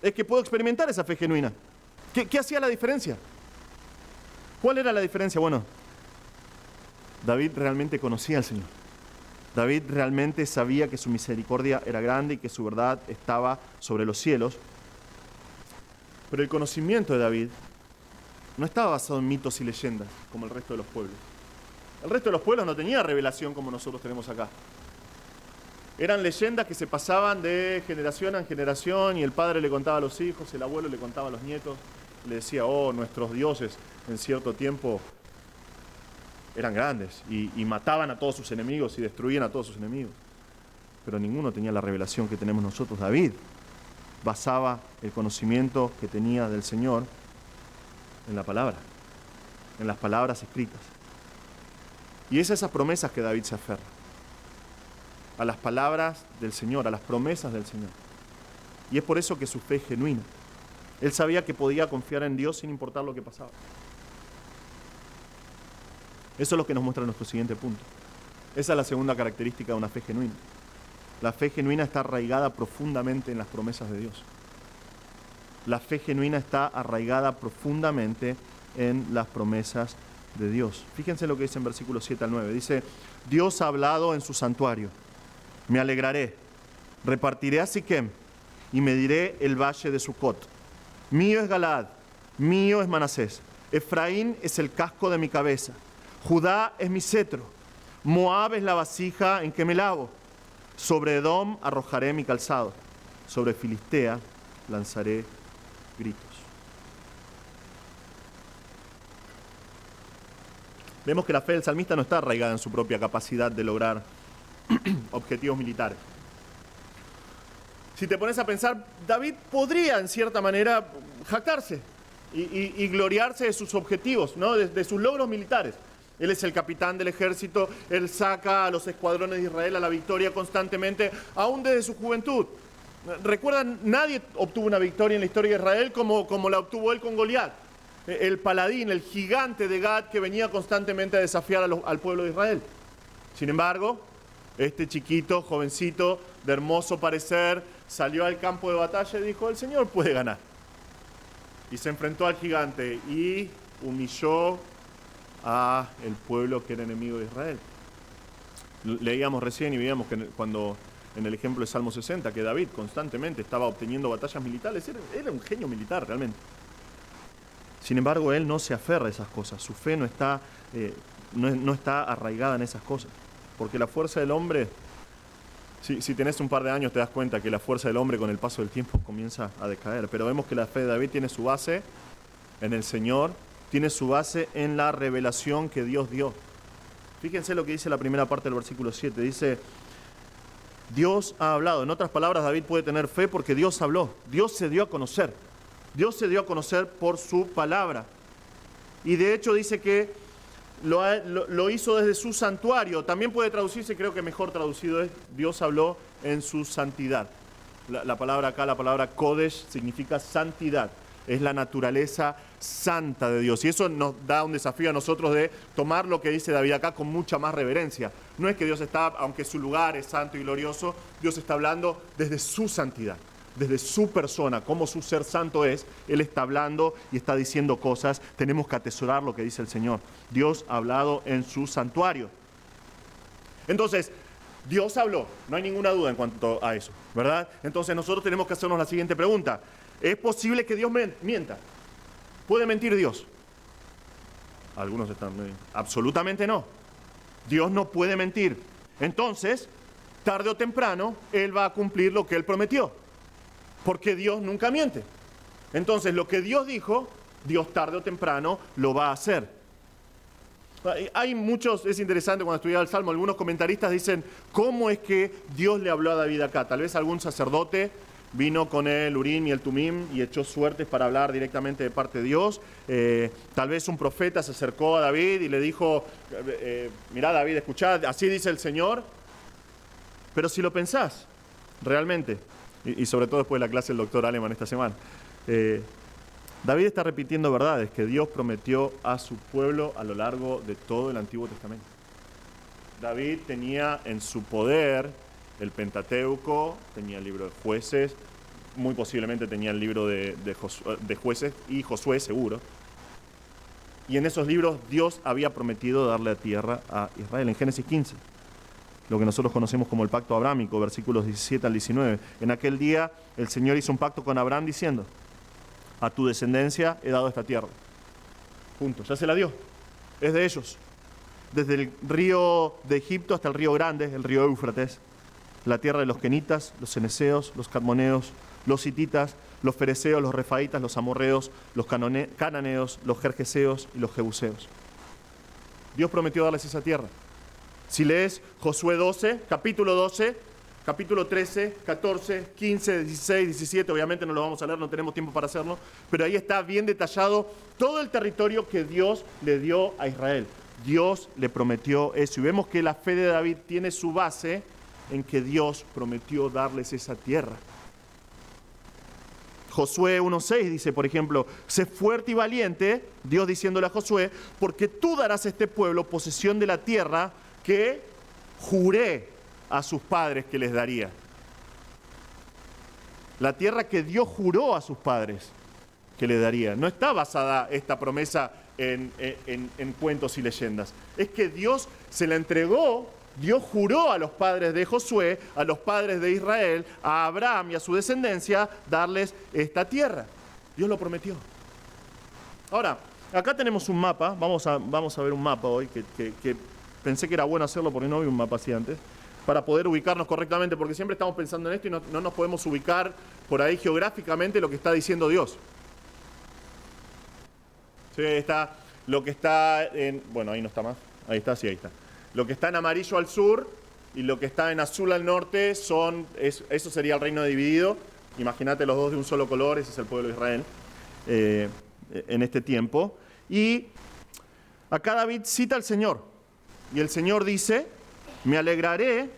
es que puedo experimentar esa fe genuina? ¿Qué hacía la diferencia? ¿Cuál era la diferencia? Bueno, David realmente conocía al Señor. David realmente sabía que su misericordia era grande y que su verdad estaba sobre los cielos. Pero el conocimiento de David no estaba basado en mitos y leyendas como el resto de los pueblos. El resto de los pueblos no tenía revelación como nosotros tenemos acá. Eran leyendas que se pasaban de generación en generación y el padre le contaba a los hijos, el abuelo le contaba a los nietos, le decía, oh, nuestros dioses en cierto tiempo eran grandes y mataban a todos sus enemigos y destruían a todos sus enemigos. Pero ninguno tenía la revelación que tenemos nosotros. David basaba el conocimiento que tenía del Señor en la palabra, en las palabras escritas. Y es a esas promesas que David se aferra, a las palabras del Señor, a las promesas del Señor. Y es por eso que su fe es genuina. Él sabía que podía confiar en Dios sin importar lo que pasaba. Eso es lo que nos muestra nuestro siguiente punto. Esa es la segunda característica de una fe genuina. La fe genuina está arraigada profundamente en las promesas de Dios. La fe genuina está arraigada profundamente en las promesas de Dios. Fíjense lo que dice en versículos 7 al 9. Dice, Dios ha hablado en su santuario. Me alegraré, repartiré a Siquem y mediré el valle de Sucot. Mío es Galaad, mío es Manasés. Efraín es el casco de mi cabeza. Judá es mi cetro, Moab es la vasija en que me lavo. Sobre Edom arrojaré mi calzado, sobre Filistea lanzaré gritos. Vemos que la fe del salmista no está arraigada en su propia capacidad de lograr objetivos militares. Si te pones a pensar, David podría en cierta manera jactarse y gloriarse de sus objetivos, ¿no? de sus logros militares. Él es el capitán del ejército, él saca a los escuadrones de Israel a la victoria constantemente, aún desde su juventud. Recuerdan, nadie obtuvo una victoria en la historia de Israel como la obtuvo él con Goliat, el paladín, el gigante de Gat que venía constantemente a desafiar al pueblo de Israel. Sin embargo, este chiquito, jovencito, de hermoso parecer, salió al campo de batalla y dijo, el Señor puede ganar. Y se enfrentó al gigante y humilló a el pueblo que era enemigo de Israel. Leíamos recién y veíamos que cuando en el ejemplo de Salmo 60 que David constantemente estaba obteniendo batallas militares, era un genio militar realmente. Sin embargo, él no se aferra a esas cosas, su fe no está arraigada en esas cosas, porque la fuerza del hombre, si tenés un par de años te das cuenta que la fuerza del hombre con el paso del tiempo comienza a decaer, pero vemos que la fe de David tiene su base en el Señor, tiene su base en la revelación que Dios dio. Fíjense lo que dice la primera parte del versículo 7. Dice, Dios ha hablado. En otras palabras, David puede tener fe porque Dios habló. Dios se dio a conocer. Dios se dio a conocer por su palabra. Y de hecho dice que lo hizo desde su santuario. También puede traducirse, creo que mejor traducido es, Dios habló en su santidad. La palabra acá, la palabra Kodesh, significa santidad. Es la naturaleza santa de Dios. Y eso nos da un desafío a nosotros de tomar lo que dice David acá con mucha más reverencia. No es que Dios está, aunque su lugar es santo y glorioso, Dios está hablando desde su santidad, desde su persona, como su ser santo es. Él está hablando y está diciendo cosas. Tenemos que atesorar lo que dice el Señor. Dios ha hablado en su santuario. Entonces, Dios habló, no hay ninguna duda en cuanto a eso, ¿verdad? Entonces nosotros tenemos que hacernos la siguiente pregunta. ¿Es posible que Dios mienta? ¿Puede mentir Dios? Algunos están... Absolutamente no. Dios no puede mentir. Entonces, tarde o temprano, Él va a cumplir lo que Él prometió. Porque Dios nunca miente. Entonces, lo que Dios dijo, Dios tarde o temprano lo va a hacer. Hay muchos, es interesante cuando estudiaba el Salmo, algunos comentaristas dicen, ¿cómo es que Dios le habló a David acá? Tal vez algún sacerdote vino con el Urim y el Tumim y echó suertes para hablar directamente de parte de Dios. Tal vez un profeta se acercó a David y le dijo, mirá David, escuchad, así dice el Señor. Pero si lo pensás, realmente, y sobre todo después de la clase del doctor Aleman esta semana, David está repitiendo verdades que Dios prometió a su pueblo a lo largo de todo el Antiguo Testamento. David tenía en su poder el Pentateuco, tenía el libro de Jueces, muy posiblemente tenía el libro de Jueces y Josué seguro. Y en esos libros Dios había prometido darle a tierra a Israel. En Génesis 15, lo que nosotros conocemos como el pacto abrámico, versículos 17 al 19. En aquel día el Señor hizo un pacto con Abraham diciendo, a tu descendencia he dado esta tierra. Punto, ya se la dio, es de ellos. Desde el río de Egipto hasta el río grande, el río Éufrates, la tierra de los kenitas, los ceneseos, los cadmoneos, los hititas, los fereceos, los refaitas, los amorreos, los cananeos, los jerjeseos y los jebuseos. Dios prometió darles esa tierra. Si lees Josué 12, capítulo 12, capítulo 13, 14, 15, 16, 17, obviamente no lo vamos a leer, no tenemos tiempo para hacerlo, pero ahí está bien detallado todo el territorio que Dios le dio a Israel. Dios le prometió eso y vemos que la fe de David tiene su base en que Dios prometió darles esa tierra. Josué 1:6 dice, por ejemplo, sé fuerte y valiente, Dios diciéndole a Josué, porque tú darás a este pueblo posesión de la tierra que juré a sus padres que les daría. La tierra que Dios juró a sus padres que les daría. No está basada esta promesa en cuentos y leyendas. Es que Dios se la entregó. Dios juró a los padres de Josué, a los padres de Israel, a Abraham y a su descendencia, darles esta tierra. Dios lo prometió. Ahora, acá tenemos un mapa, vamos a ver un mapa hoy, que pensé que era bueno hacerlo porque no vi un mapa así antes, para poder ubicarnos correctamente, porque siempre estamos pensando en esto y no nos podemos ubicar por ahí geográficamente lo que está diciendo Dios. Sí, está lo que está en... Bueno, ahí no está más. Ahí está, sí, ahí está. Lo que está en amarillo al sur y lo que está en azul al norte eso sería el reino dividido. Imagínate los dos de un solo color, ese es el pueblo de Israel en este tiempo. Y acá David cita al Señor. Y el Señor dice, me alegraré,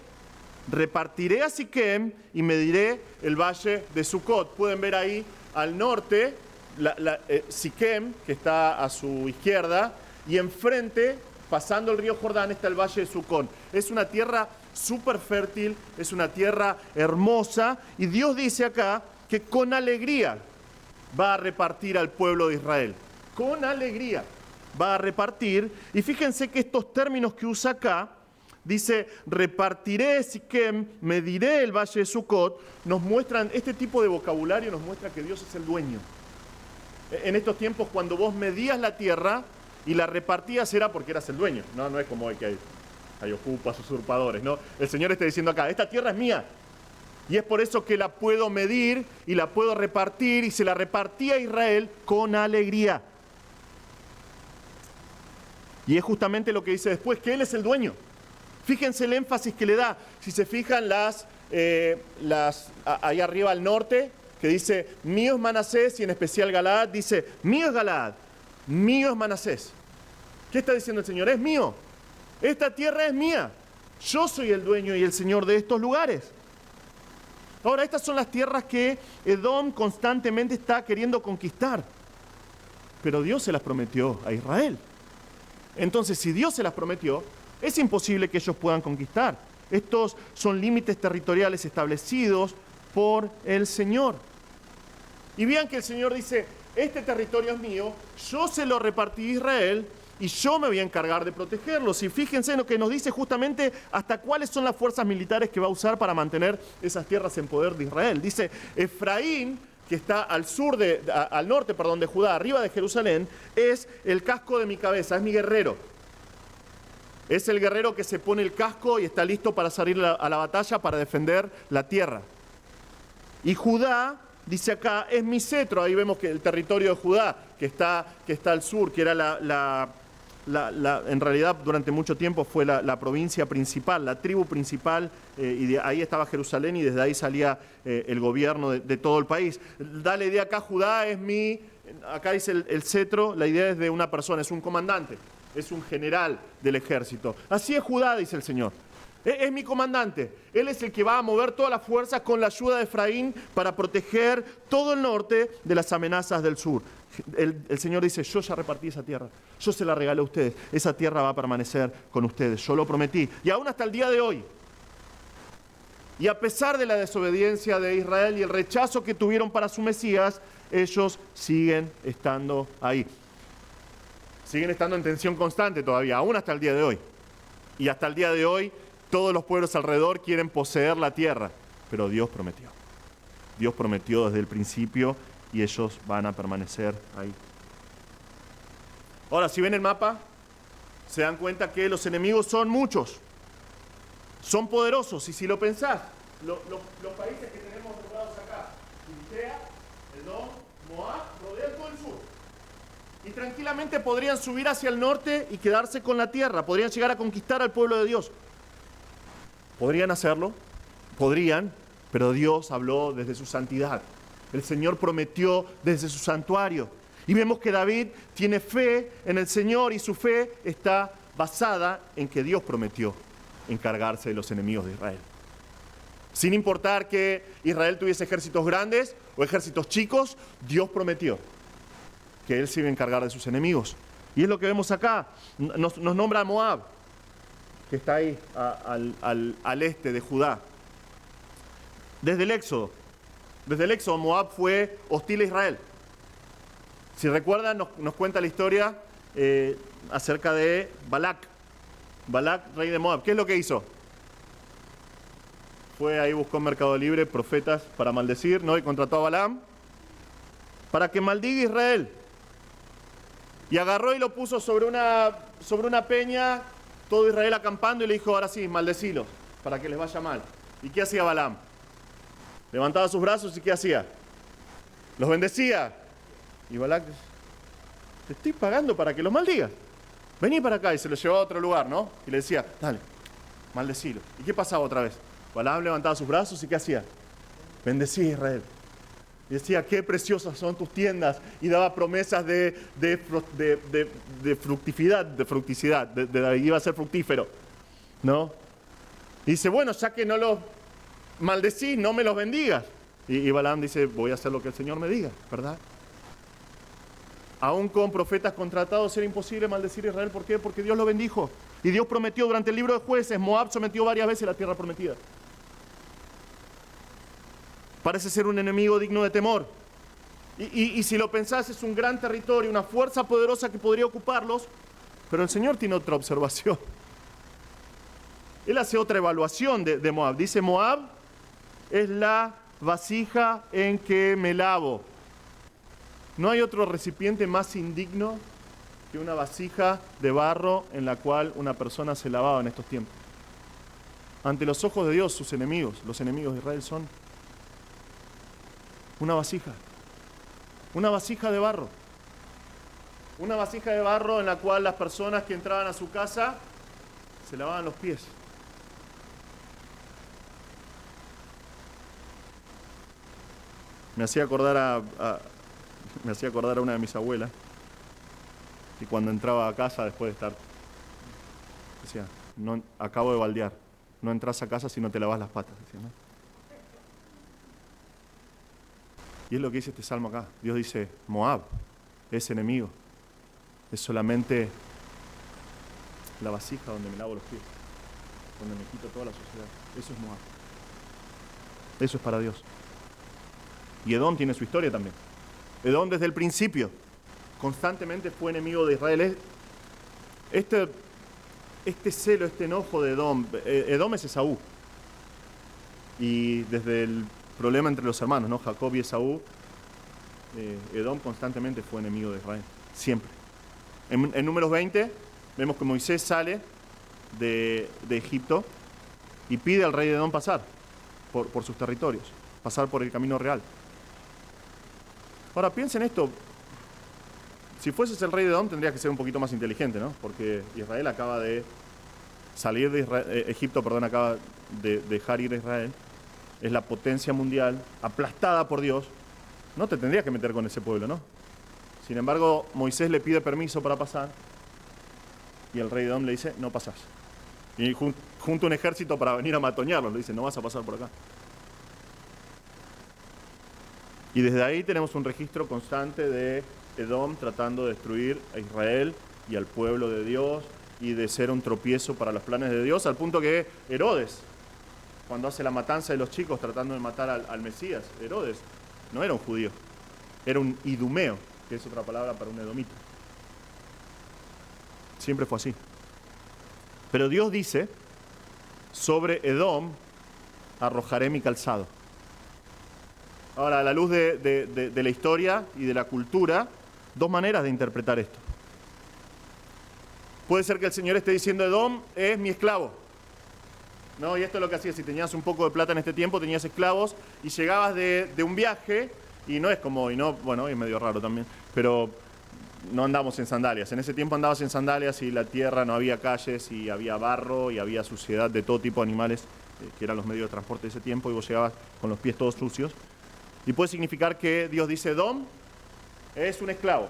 repartiré a Siquem y mediré el valle de Sucot. Pueden ver ahí al norte Siquem, que está a su izquierda, y enfrente, pasando el río Jordán, está el valle de Sucot. Es una tierra súper fértil, es una tierra hermosa, y Dios dice acá que con alegría va a repartir al pueblo de Israel. Con alegría va a repartir, y fíjense que estos términos que usa acá, dice, repartiré Siquem, mediré el valle de Sucot, nos muestran, este tipo de vocabulario nos muestra que Dios es el dueño. En estos tiempos, cuando vos medías la tierra y la repartías, era porque eras el dueño. No es como que hay ocupas, usurpadores, ¿no? El Señor está diciendo acá, esta tierra es mía. Y es por eso que la puedo medir y la puedo repartir, y se la repartía a Israel con alegría. Y es justamente lo que dice después, que Él es el dueño. Fíjense el énfasis que le da. Si se fijan ahí arriba al norte, que dice, mío es Manasés, y en especial Galaad, dice, mío es Galaad, mío es Manasés. ¿Qué está diciendo el Señor? Es mío. Esta tierra es mía. Yo soy el dueño y el Señor de estos lugares. Ahora, estas son las tierras que Edom constantemente está queriendo conquistar. Pero Dios se las prometió a Israel. Entonces, si Dios se las prometió, es imposible que ellos puedan conquistar. Estos son límites territoriales establecidos por el Señor. Y vean que el Señor dice, este territorio es mío, yo se lo repartí a Israel y yo me voy a encargar de protegerlos. Y fíjense en lo que nos dice justamente hasta cuáles son las fuerzas militares que va a usar para mantener esas tierras en poder de Israel. Dice, Efraín, que está al norte de Judá, arriba de Jerusalén, es el casco de mi cabeza, es mi guerrero. Es el guerrero que se pone el casco y está listo para salir a la batalla para defender la tierra. Y Judá, dice acá, es mi cetro. Ahí vemos que el territorio de Judá, que está al sur, que era en realidad durante mucho tiempo fue la provincia principal, la tribu principal, y de ahí estaba Jerusalén y desde ahí salía el gobierno de todo el país. Da la idea acá, Judá es acá dice el cetro, la idea es de una persona, es un comandante, es un general del ejército. Así es Judá, dice el Señor. Es mi comandante. Él es el que va a mover todas las fuerzas con la ayuda de Efraín para proteger todo el norte de las amenazas del sur. El Señor dice, yo ya repartí esa tierra. Yo se la regalé a ustedes. Esa tierra va a permanecer con ustedes. Yo lo prometí. Y aún hasta el día de hoy. Y a pesar de la desobediencia de Israel y el rechazo que tuvieron para su Mesías, ellos siguen estando ahí. Siguen estando en tensión constante todavía, aún hasta el día de hoy. Y hasta el día de hoy, todos los pueblos alrededor quieren poseer la tierra, pero Dios prometió. Dios prometió desde el principio y ellos van a permanecer ahí. Ahora, si ven el mapa, se dan cuenta que los enemigos son muchos, son poderosos. Y si lo pensás, los países que tenemos nombrados acá, Filistea, Edom, Moab, rodean todo el sur. Y tranquilamente podrían subir hacia el norte y quedarse con la tierra, podrían llegar a conquistar al pueblo de Dios. ¿Podrían hacerlo? Podrían, pero Dios habló desde su santidad. El Señor prometió desde su santuario. Y vemos que David tiene fe en el Señor y su fe está basada en que Dios prometió encargarse de los enemigos de Israel. Sin importar que Israel tuviese ejércitos grandes o ejércitos chicos, Dios prometió que Él se iba a encargar de sus enemigos. Y es lo que vemos acá. Nos nombra a Moab, que está ahí al este de Judá. Desde el Éxodo, Moab fue hostil a Israel. Si recuerdan, nos cuenta la historia acerca de Balac, rey de Moab. ¿Qué es lo que hizo? Fue ahí, buscó en Mercado Libre profetas para maldecir, ¿no? Y contrató a Balaam para que maldiga a Israel. Y agarró y lo puso sobre una peña, todo Israel acampando, y le dijo, ahora sí, maldecilos, para que les vaya mal. ¿Y qué hacía Balaam? Levantaba sus brazos y ¿qué hacía? Los bendecía. Y Balac, te estoy pagando para que los maldigas. Vení para acá, y se los llevaba a otro lugar, ¿no? Y le decía, dale, maldecilo. ¿Y qué pasaba otra vez? Balaam levantaba sus brazos y ¿qué hacía? Bendecía a Israel. Y decía, qué preciosas son tus tiendas. Y daba promesas de fructicidad, iba a ser fructífero, ¿no? Y dice, bueno, ya que no los maldecís, no me los bendigas. Y Balaam dice, voy a hacer lo que el Señor me diga, ¿verdad? Aún con profetas contratados era imposible maldecir a Israel. ¿Por qué? Porque Dios lo bendijo. Y Dios prometió durante el libro de Jueces, Moab sometió varias veces la tierra prometida. Parece ser un enemigo digno de temor. Y si lo pensás, es un gran territorio, una fuerza poderosa que podría ocuparlos, pero el Señor tiene otra observación. Él hace otra evaluación de Moab. Dice, Moab es la vasija en que me lavo. No hay otro recipiente más indigno que una vasija de barro en la cual una persona se lavaba en estos tiempos. Ante los ojos de Dios, sus enemigos, los enemigos de Israel, son una vasija de barro. Una vasija de barro en la cual las personas que entraban a su casa se lavaban los pies. Me hacía acordar a una de mis abuelas, que cuando entraba a casa después de estar, decía, no, acabo de baldear, no entras a casa si no te lavas las patas, decía, ¿no? Y es lo que dice este salmo acá. Dios dice, Moab es enemigo, es solamente la vasija donde me lavo los pies, donde me quito toda la suciedad. Eso es Moab. Eso es para Dios. Y Edom tiene su historia también. Edom desde el principio constantemente fue enemigo de Israel. Este celo, este enojo de Edom, Edom es Esaú. Y desde el problema entre los hermanos, ¿no? Jacob y Esaú, Edom constantemente fue enemigo de Israel, siempre. En Números 20 vemos que Moisés sale de Egipto y pide al rey de Edom pasar por sus territorios, pasar por el camino real. Ahora piensen esto, si fueses el rey de Edom tendrías que ser un poquito más inteligente, ¿no? Porque Israel acaba de salir de Egipto, acaba de dejar ir a Israel, es la potencia mundial, aplastada por Dios, no te tendrías que meter con ese pueblo, ¿no? Sin embargo, Moisés le pide permiso para pasar y el rey de Edom le dice, no pasás. Y junta un ejército para venir a matonearlos, le dice, no vas a pasar por acá. Y desde ahí tenemos un registro constante de Edom tratando de destruir a Israel y al pueblo de Dios y de ser un tropiezo para los planes de Dios, al punto que Herodes, cuando hace la matanza de los chicos tratando de matar al Mesías, Herodes no era un judío, era un idumeo, que es otra palabra para un edomita. Siempre fue así. Pero Dios dice, sobre Edom arrojaré mi calzado. Ahora, a la luz de la historia y de la cultura, dos maneras de interpretar esto. Puede ser que el Señor esté diciendo, Edom es mi esclavo, ¿no? Y esto es lo que hacía, si tenías un poco de plata en este tiempo, tenías esclavos y llegabas de un viaje, y no es como hoy, ¿no? Bueno, hoy es medio raro también, pero no andamos en sandalias. En ese tiempo andabas en sandalias y la tierra, no había calles y había barro y había suciedad de todo tipo de animales, que eran los medios de transporte de ese tiempo, y vos llegabas con los pies todos sucios. Y puede significar que Dios dice, Edom es un esclavo.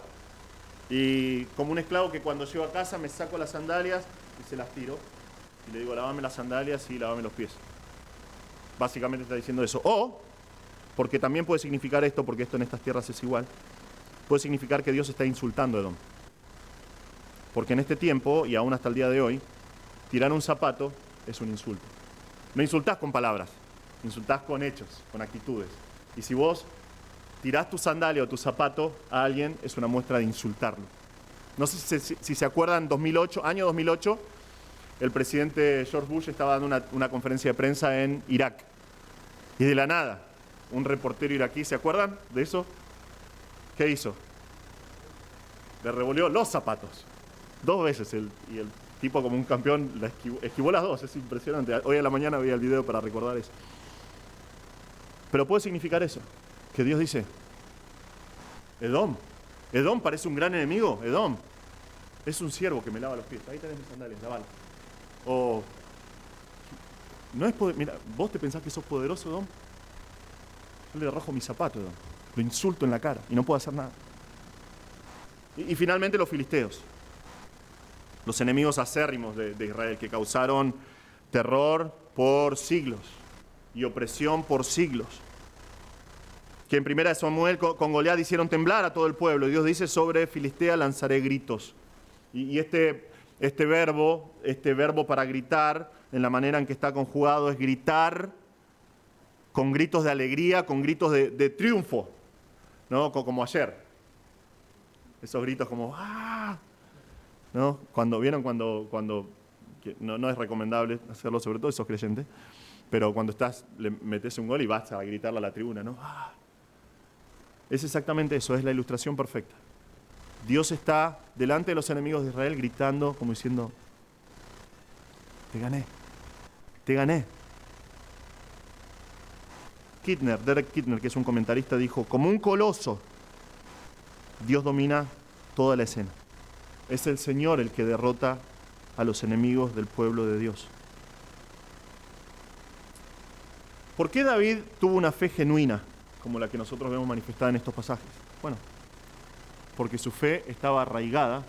Y como un esclavo que cuando llego a casa me saco las sandalias y se las tiro. Y le digo, lávame las sandalias y lávame los pies. Básicamente está diciendo eso. O, porque también puede significar esto, porque esto en estas tierras es igual, puede significar que Dios está insultando a Edom. Porque en este tiempo, y aún hasta el día de hoy, tirar un zapato es un insulto. No insultás con palabras, insultás con hechos, con actitudes. Y si vos tirás tu sandalia o tu zapato a alguien, es una muestra de insultarlo. No sé si se acuerdan, año 2008, el presidente George Bush estaba dando una conferencia de prensa en Irak. Y de la nada, un reportero iraquí, ¿se acuerdan de eso? ¿Qué hizo? Le revolvió los zapatos. 2 veces. Y el tipo, como un campeón, esquivó las dos. Es impresionante. Hoy a la mañana veía el video para recordar eso. Pero puede significar eso, que Dios dice, Edom parece un gran enemigo, Edom es un siervo que me lava los pies, ahí tenés mis sandalias, lavalo. O, no es mira, vos te pensás que sos poderoso, Edom, yo le arrojo mi zapato, Edom, lo insulto en la cara y no puedo hacer nada. Y finalmente los filisteos, los enemigos acérrimos de Israel, que causaron terror por siglos y opresión por siglos, que en 1 Samuel con Goliat hicieron temblar a todo el pueblo. Y Dios dice, sobre Filistea lanzaré gritos. Y este verbo para gritar, en la manera en que está conjugado, es gritar con gritos de alegría, con gritos de triunfo, ¿no? Como ayer. Esos gritos como, ¡ah! ¿No? Cuando que no es recomendable hacerlo, sobre todo esos creyentes, pero cuando le metes un gol y vas a gritarle a la tribuna, ¿no? ¡Ah! Es exactamente eso, es la ilustración perfecta. Dios está delante de los enemigos de Israel gritando, como diciendo, te gané. Derek Kidner, que es un comentarista, dijo, como un coloso, Dios domina toda la escena. Es el Señor el que derrota a los enemigos del pueblo de Dios. ¿Por qué David tuvo una fe genuina, como la que nosotros vemos manifestada en estos pasajes? Bueno, porque su fe estaba arraigada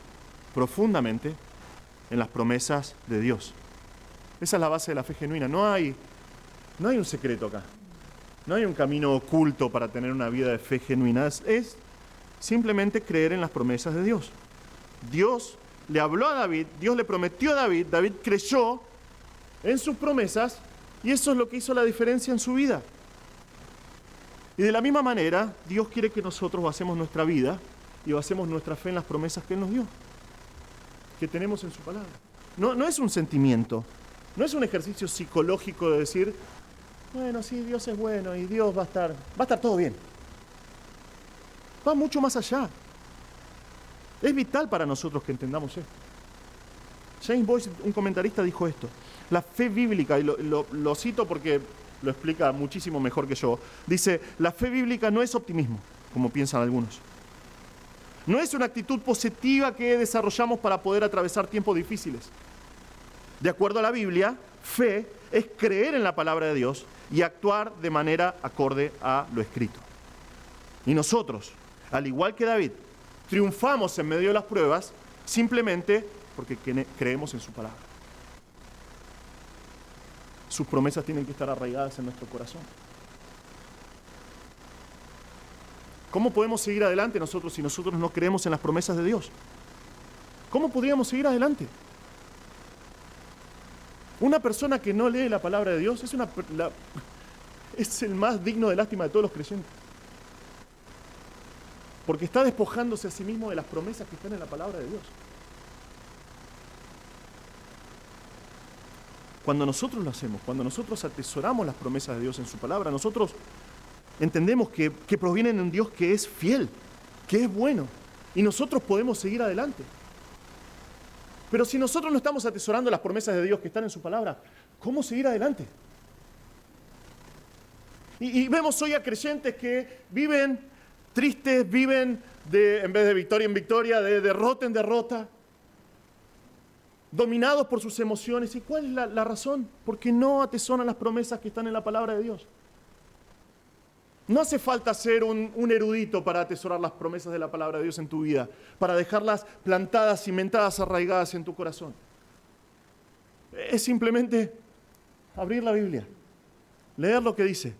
profundamente en las promesas de Dios. Esa es la base de la fe genuina. No hay un secreto acá. No hay un camino oculto para tener una vida de fe genuina. Es simplemente creer en las promesas de Dios. Dios le habló a David, Dios le prometió a David, David creyó en sus promesas y eso es lo que hizo la diferencia en su vida. Y de la misma manera, Dios quiere que nosotros basemos nuestra vida y basemos nuestra fe en las promesas que Él nos dio, que tenemos en su palabra. No es un sentimiento, no es un ejercicio psicológico de decir, bueno, sí, Dios es bueno y Dios va a estar todo bien. Va mucho más allá. Es vital para nosotros que entendamos esto. James Boyce, un comentarista, dijo esto. La fe bíblica, y lo cito porque lo explica muchísimo mejor que yo, dice, la fe bíblica no es optimismo, como piensan algunos. No es una actitud positiva que desarrollamos para poder atravesar tiempos difíciles. De acuerdo a la Biblia, fe es creer en la palabra de Dios y actuar de manera acorde a lo escrito. Y nosotros, al igual que David, triunfamos en medio de las pruebas simplemente porque creemos en su palabra. Sus promesas tienen que estar arraigadas en nuestro corazón. ¿Cómo podemos seguir adelante nosotros si nosotros no creemos en las promesas de Dios? ¿Cómo podríamos seguir adelante? Una persona que no lee la palabra de Dios es el más digno de lástima de todos los creyentes. Porque está despojándose a sí mismo de las promesas que están en la palabra de Dios. Cuando nosotros lo hacemos, cuando nosotros atesoramos las promesas de Dios en su palabra, nosotros entendemos que provienen de un Dios que es fiel, que es bueno, y nosotros podemos seguir adelante. Pero si nosotros no estamos atesorando las promesas de Dios que están en su palabra, ¿cómo seguir adelante? Y vemos hoy a creyentes que viven tristes, viven en vez de victoria en victoria, de derrota en derrota, dominados por sus emociones. ¿Y cuál es la razón? Porque no atesoran las promesas que están en la palabra de Dios. No hace falta ser un erudito para atesorar las promesas de la palabra de Dios en tu vida, para dejarlas plantadas, cimentadas, arraigadas en tu corazón. Es simplemente abrir la Biblia, leer lo que dice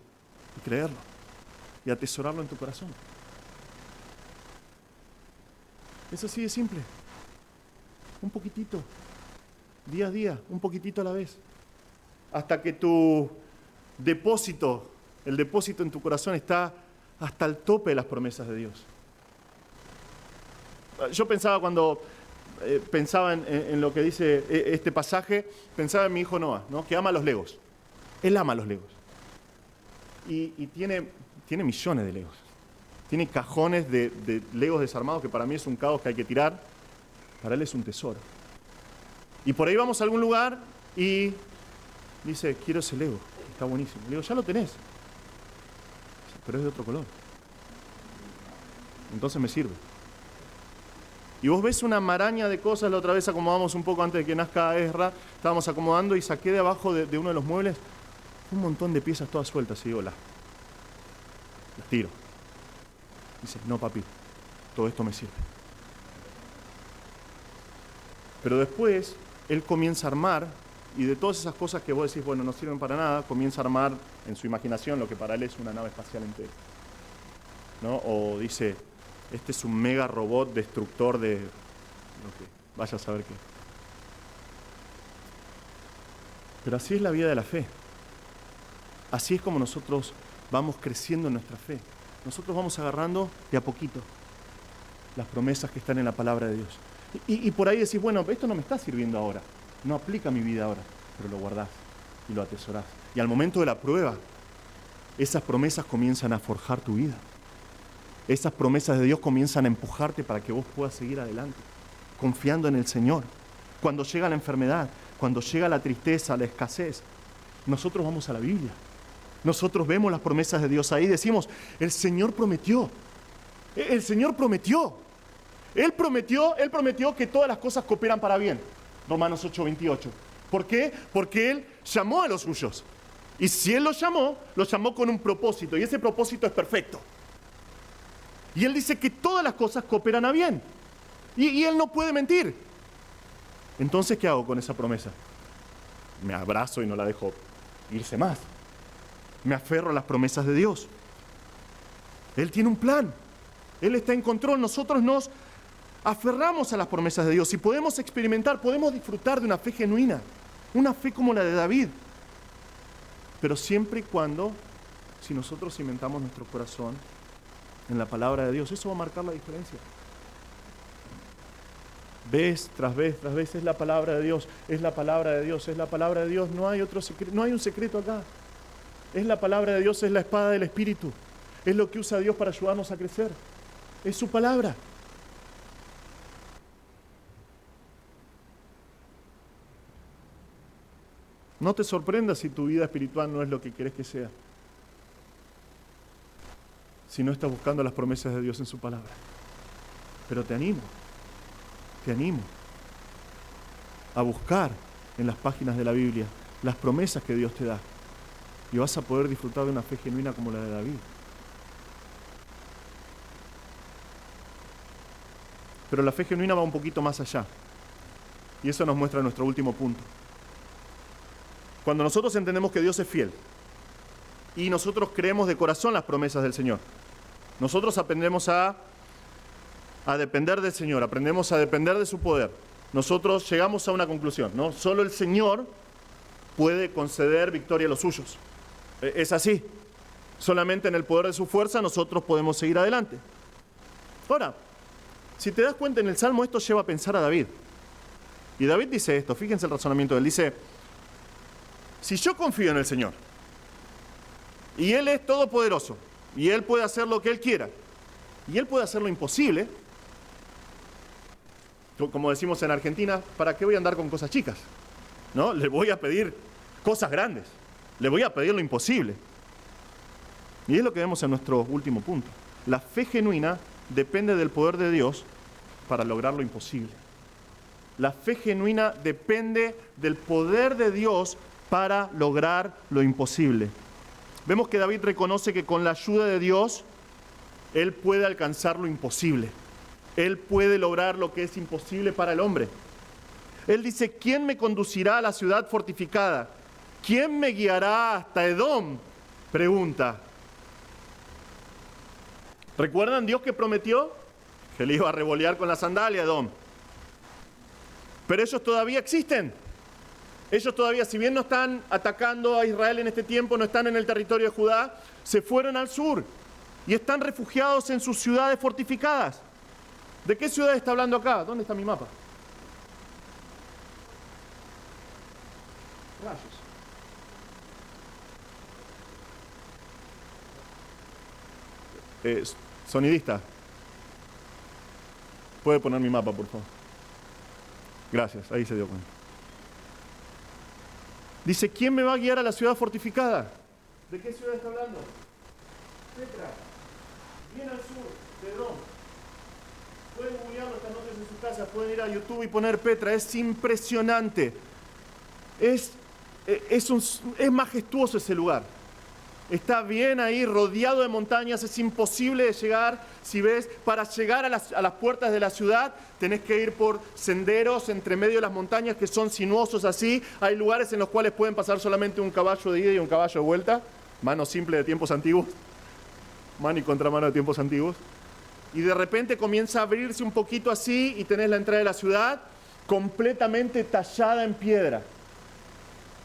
y creerlo y atesorarlo en tu corazón. Es así de simple. Un poquitito, día a día, un poquitito a la vez, hasta que tu depósito, el depósito en tu corazón está hasta el tope de las promesas de Dios. Yo pensaba cuando pensaba en lo que dice este pasaje, pensaba en mi hijo Noah, ¿no? Que ama los Legos. Él ama los Legos. Y tiene millones de Legos. Tiene cajones de Legos desarmados que para mí es un caos que hay que tirar. Para él es un tesoro. Y por ahí vamos a algún lugar y dice, quiero ese Lego, está buenísimo. Le digo, ya lo tenés. Pero es de otro color. Entonces me sirve. Y vos ves una maraña de cosas. La otra vez acomodamos un poco antes de que nazca Ezra. Estábamos acomodando y saqué de abajo de uno de los muebles un montón de piezas todas sueltas. Y digo, las tiro. Dice, no papi, todo esto me sirve. Pero después él comienza a armar, y de todas esas cosas que vos decís, bueno, no sirven para nada, comienza a armar en su imaginación lo que para él es una nave espacial entera, ¿no? O dice, este es un mega robot destructor de lo que vaya a saber qué. Pero así es la vida de la fe. Así es como nosotros vamos creciendo en nuestra fe. Nosotros vamos agarrando de a poquito las promesas que están en la palabra de Dios. Y por ahí decís, bueno, esto no me está sirviendo ahora, no aplica a mi vida ahora, pero lo guardás y lo atesorás. Y al momento de la prueba, esas promesas comienzan a forjar tu vida. Esas promesas de Dios comienzan a empujarte para que vos puedas seguir adelante, confiando en el Señor. Cuando llega la enfermedad, cuando llega la tristeza, la escasez, nosotros vamos a la Biblia. Nosotros vemos las promesas de Dios ahí, decimos, el Señor prometió. El Señor prometió. Él prometió que todas las cosas cooperan para bien. Romanos 8:28. ¿Por qué? Porque Él llamó a los suyos. Y si Él los llamó con un propósito. Y ese propósito es perfecto. Y Él dice que todas las cosas cooperan a bien. Y Él no puede mentir. Entonces, ¿qué hago con esa promesa? Me abrazo y no la dejo irse más. Me aferro a las promesas de Dios. Él tiene un plan. Él está en control. Nosotros nos aferramos a las promesas de Dios y podemos experimentar, podemos disfrutar de una fe genuina, una fe como la de David. Pero siempre y cuando, si nosotros cimentamos nuestro corazón en la palabra de Dios, eso va a marcar la diferencia. Vez tras vez es la palabra de Dios, es la palabra de Dios, es la palabra de Dios. No hay otro secreto, no hay un secreto acá. Es la palabra de Dios, es la espada del Espíritu. Es lo que usa Dios para ayudarnos a crecer. Es su palabra. No te sorprendas si tu vida espiritual no es lo que querés que sea. Si no estás buscando las promesas de Dios en su palabra. Pero te animo a buscar en las páginas de la Biblia las promesas que Dios te da. Y vas a poder disfrutar de una fe genuina como la de David. Pero la fe genuina va un poquito más allá. Y eso nos muestra nuestro último punto. Cuando nosotros entendemos que Dios es fiel y nosotros creemos de corazón las promesas del Señor, nosotros aprendemos a depender del Señor, aprendemos a depender de su poder. Nosotros llegamos a una conclusión, ¿no? Solo el Señor puede conceder victoria a los suyos. Es así. Solamente en el poder de su fuerza nosotros podemos seguir adelante. Ahora, si te das cuenta en el Salmo, esto lleva a pensar a David. Y David dice esto, fíjense el razonamiento de él, dice: si yo confío en el Señor, y Él es todopoderoso, y Él puede hacer lo que Él quiera, y Él puede hacer lo imposible, como decimos en Argentina, ¿para qué voy a andar con cosas chicas? ¿No? Le voy a pedir cosas grandes, le voy a pedir lo imposible. Y es lo que vemos en nuestro último punto. La fe genuina depende del poder de Dios para lograr lo imposible. La fe genuina depende del poder de Dios para lograr lo imposible. Vemos que David reconoce que con la ayuda de Dios, él puede alcanzar lo imposible. Él puede lograr lo que es imposible para el hombre. Él dice: ¿quién me conducirá a la ciudad fortificada? ¿Quién me guiará hasta Edom? Pregunta. ¿Recuerdan Dios que prometió que le iba a revolear con la sandalia a Edom? Pero ellos todavía existen. Ellos todavía, si bien no están atacando a Israel en este tiempo, no están en el territorio de Judá, se fueron al sur y están refugiados en sus ciudades fortificadas. ¿De qué ciudad está hablando acá? ¿Dónde está mi mapa? Rayos. Sonidista, ¿puede poner mi mapa, por favor? Gracias, ahí se dio cuenta. Dice: ¿quién me va a guiar a la ciudad fortificada? ¿De qué ciudad está hablando? Petra, bien al sur de Edom. Pueden googlearlo esta noche en su casa, pueden ir a YouTube y poner Petra. Es impresionante. Es majestuoso ese lugar. Está bien ahí, rodeado de montañas, es imposible de llegar. Si ves, para llegar a las puertas de la ciudad, tenés que ir por senderos entre medio de las montañas que son sinuosos así. Hay lugares en los cuales pueden pasar solamente un caballo de ida y un caballo de vuelta. Mano simple de tiempos antiguos. Mano y contramano de tiempos antiguos. Y de repente comienza a abrirse un poquito así y tenés la entrada de la ciudad completamente tallada en piedra.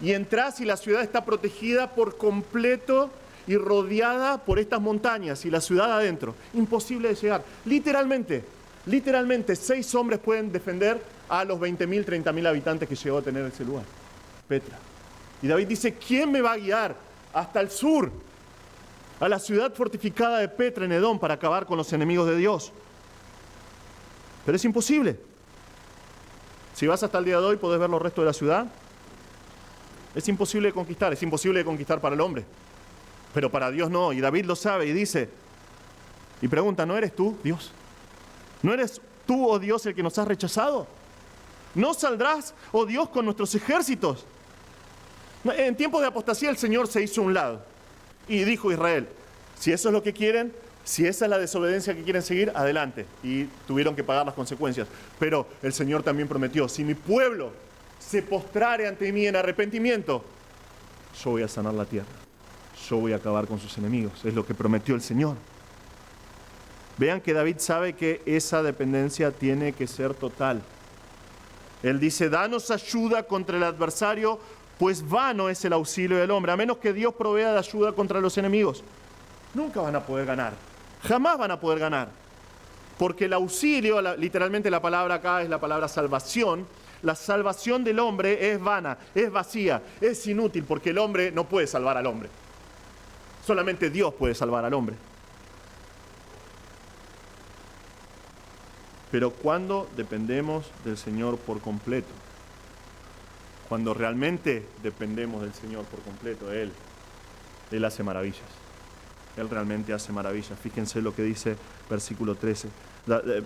Y entrás y la ciudad está protegida por completo y rodeada por estas montañas y la ciudad adentro. Imposible de llegar. Literalmente, 6 hombres pueden defender a los 20.000, 30.000 habitantes que llegó a tener ese lugar. Petra. Y David dice: ¿quién me va a guiar hasta el sur? A la ciudad fortificada de Petra en Edom para acabar con los enemigos de Dios. Pero es imposible. Si vas hasta el día de hoy, podés ver los restos de la ciudad. Es imposible de conquistar para el hombre, pero para Dios no, y David lo sabe y dice, y pregunta: ¿no eres tú, Dios? ¿No eres tú, oh Dios, el que nos has rechazado? ¿No saldrás, oh Dios, con nuestros ejércitos? En tiempos de apostasía el Señor se hizo a un lado y dijo a Israel, si eso es lo que quieren, si esa es la desobediencia que quieren seguir, adelante. Y tuvieron que pagar las consecuencias. Pero el Señor también prometió, si mi pueblo se postrare ante mí en arrepentimiento, yo voy a sanar la tierra. Yo voy a acabar con sus enemigos. Es lo que prometió el Señor. Vean que David sabe que esa dependencia tiene que ser total. Él dice, danos ayuda contra el adversario, pues vano es el auxilio del hombre, a menos que Dios provea de ayuda contra los enemigos. Nunca van a poder ganar, jamás van a poder ganar. Porque el auxilio, literalmente la palabra acá es la palabra salvación. La salvación del hombre es vana, es vacía, es inútil, porque el hombre no puede salvar al hombre. Solamente Dios puede salvar al hombre. Pero cuando dependemos del Señor por completo, cuando realmente dependemos del Señor por completo, Él hace maravillas. Él realmente hace maravillas. Fíjense lo que dice versículo 13.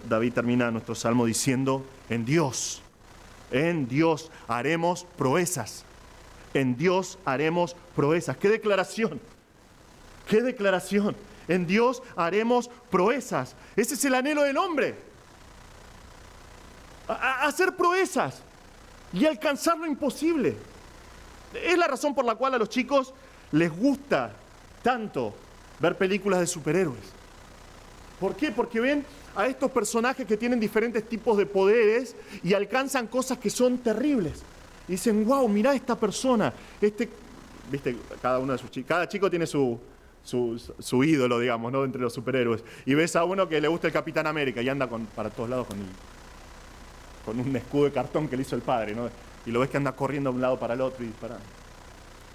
David termina nuestro salmo diciendo, en Dios haremos proezas. En Dios haremos proezas. ¡Qué declaración! ¡Qué declaración! En Dios haremos proezas. Ese es el anhelo del hombre. Hacer proezas y alcanzar lo imposible. Es la razón por la cual a los chicos les gusta tanto ver películas de superhéroes. ¿Por qué? Porque ven a estos personajes que tienen diferentes tipos de poderes y alcanzan cosas que son terribles. Y dicen, wow, mirá a esta persona. Viste, cada chico tiene su ídolo, digamos, ¿no? Entre los superhéroes. Y ves a uno que le gusta el Capitán América y anda para todos lados con un escudo de cartón que le hizo el padre, ¿no? Y lo ves que anda corriendo de un lado para el otro y disparando.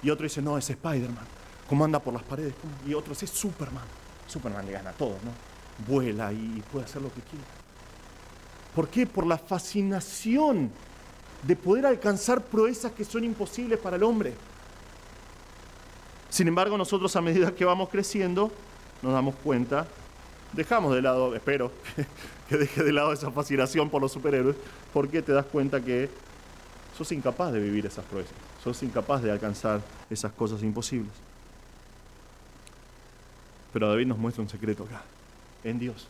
Y otro dice, no, es Spider-Man. ¿Cómo anda por las paredes? Y otro es Superman. Superman le gana a todos, ¿no? Vuela y puede hacer lo que quiera. ¿Por qué? Por la fascinación de poder alcanzar proezas que son imposibles para el hombre. Sin embargo, nosotros a medida que vamos creciendo, nos damos cuenta, dejamos de lado, espero, que deje de lado esa fascinación por los superhéroes, porque te das cuenta que sos incapaz de vivir esas proezas, sos incapaz de alcanzar esas cosas imposibles. Pero David nos muestra un secreto acá. En Dios,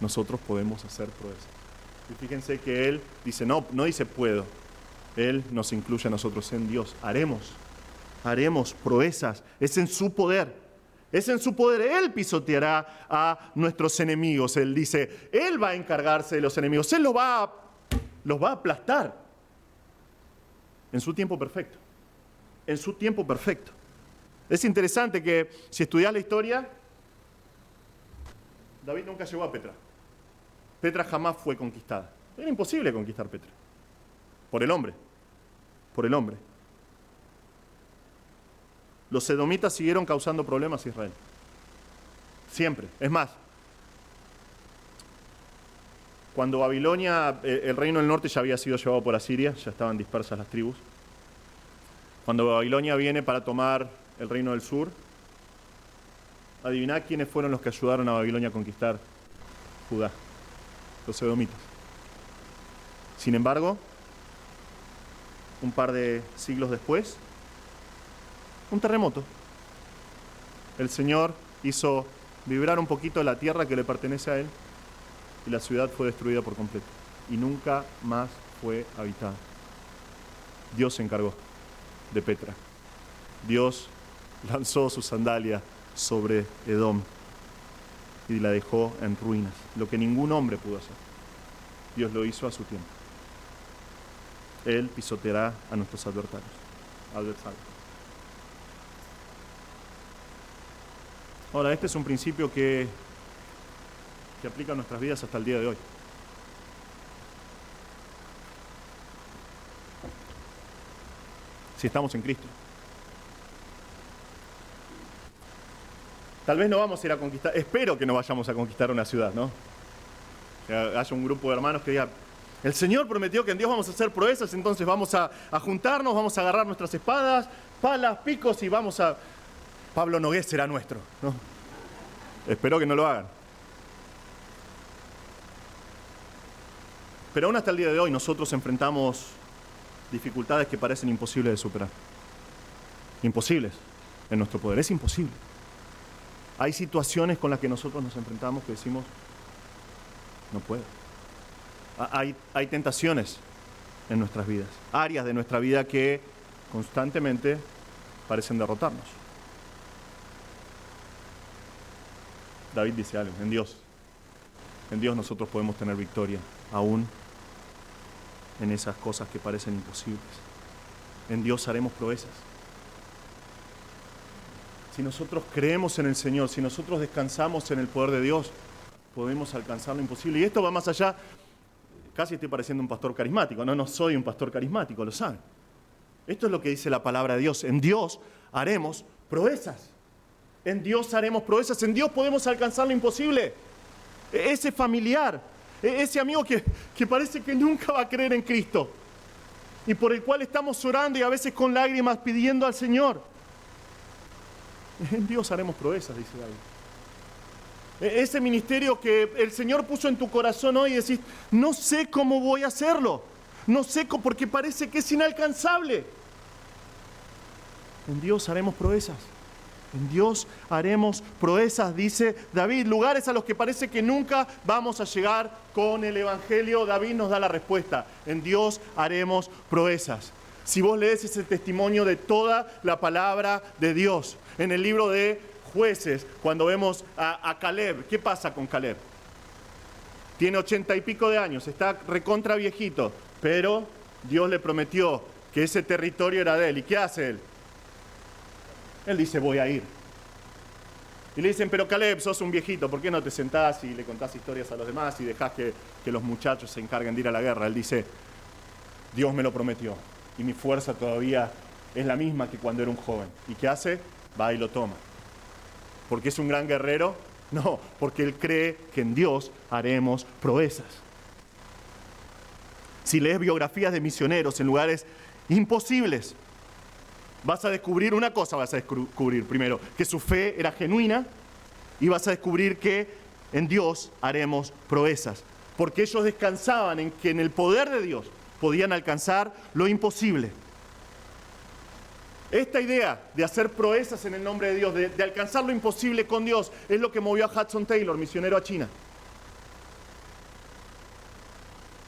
nosotros podemos hacer proezas. Y fíjense que Él dice, no dice puedo. Él nos incluye a nosotros en Dios. Haremos proezas. Es en su poder. Es en su poder. Él pisoteará a nuestros enemigos. Él dice, Él va a encargarse de los enemigos. Él los va a aplastar. En su tiempo perfecto. En su tiempo perfecto. Es interesante que si estudias la historia, David nunca llegó a Petra. Petra jamás fue conquistada. Era imposible conquistar Petra. Por el hombre. Los edomitas siguieron causando problemas a Israel. Siempre. Es más, cuando Babilonia, el reino del norte ya había sido llevado por Asiria, ya estaban dispersas las tribus. Cuando Babilonia viene para tomar el reino del sur, adiviná quiénes fueron los que ayudaron a Babilonia a conquistar Judá. Los edomitas. Sin embargo, un par de siglos después, un terremoto. El Señor hizo vibrar un poquito la tierra que le pertenece a Él y la ciudad fue destruida por completo y nunca más fue habitada. Dios se encargó de Petra. Dios lanzó su sandalia sobre Edom y la dejó en ruinas, lo que ningún hombre pudo hacer. Dios lo hizo a su tiempo. Él pisoteará a nuestros adversarios. Ahora, este es un principio que aplica a nuestras vidas hasta el día de hoy. Si estamos en Cristo. Tal vez no vamos a ir a conquistar, espero que no vayamos a conquistar una ciudad, ¿no? Que haya un grupo de hermanos que diga, el Señor prometió que en Dios vamos a hacer proezas, entonces vamos a juntarnos, vamos a agarrar nuestras espadas, palas, picos y vamos a... Pablo Nogués será nuestro, ¿no? Espero que no lo hagan. Pero aún hasta el día de hoy nosotros enfrentamos dificultades que parecen imposibles de superar. Imposibles en nuestro poder, es imposible. Hay situaciones con las que nosotros nos enfrentamos que decimos, no puedo. Hay tentaciones en nuestras vidas, áreas de nuestra vida que constantemente parecen derrotarnos. David dice algo, en Dios nosotros podemos tener victoria, aún en esas cosas que parecen imposibles. En Dios haremos proezas. Si nosotros creemos en el Señor, si nosotros descansamos en el poder de Dios, podemos alcanzar lo imposible. Y esto va más allá, casi estoy pareciendo un pastor carismático. No soy un pastor carismático, lo saben. Esto es lo que dice la palabra de Dios. En Dios haremos proezas. En Dios haremos proezas. En Dios podemos alcanzar lo imposible. Ese familiar, ese amigo que parece que nunca va a creer en Cristo y por el cual estamos orando y a veces con lágrimas pidiendo al Señor. En Dios haremos proezas, dice David. Ese ministerio que el Señor puso en tu corazón hoy y decís, no sé cómo voy a hacerlo. No sé porque parece que es inalcanzable. En Dios haremos proezas. En Dios haremos proezas, dice David. Lugares a los que parece que nunca vamos a llegar con el Evangelio. David nos da la respuesta. En Dios haremos proezas. Si vos lees ese testimonio de toda la palabra de Dios, en el libro de Jueces, cuando vemos a Caleb, ¿qué pasa con Caleb? Tiene 80 y pico de años, está recontra viejito, pero Dios le prometió que ese territorio era de él. ¿Y qué hace él? Él dice, voy a ir. Y le dicen, pero Caleb, sos un viejito, ¿por qué no te sentás y le contás historias a los demás y dejás que los muchachos se encarguen de ir a la guerra? Él dice, Dios me lo prometió y mi fuerza todavía es la misma que cuando era un joven. ¿Y qué hace? Va y lo toma. ¿Porque es un gran guerrero? No, porque él cree que en Dios haremos proezas. Si lees biografías de misioneros en lugares imposibles, vas a descubrir una cosa, primero, que su fe era genuina, y vas a descubrir que en Dios haremos proezas, porque ellos descansaban en que en el poder de Dios podían alcanzar lo imposible. Esta idea de hacer proezas en el nombre de Dios, de alcanzar lo imposible con Dios, es lo que movió a Hudson Taylor, misionero a China.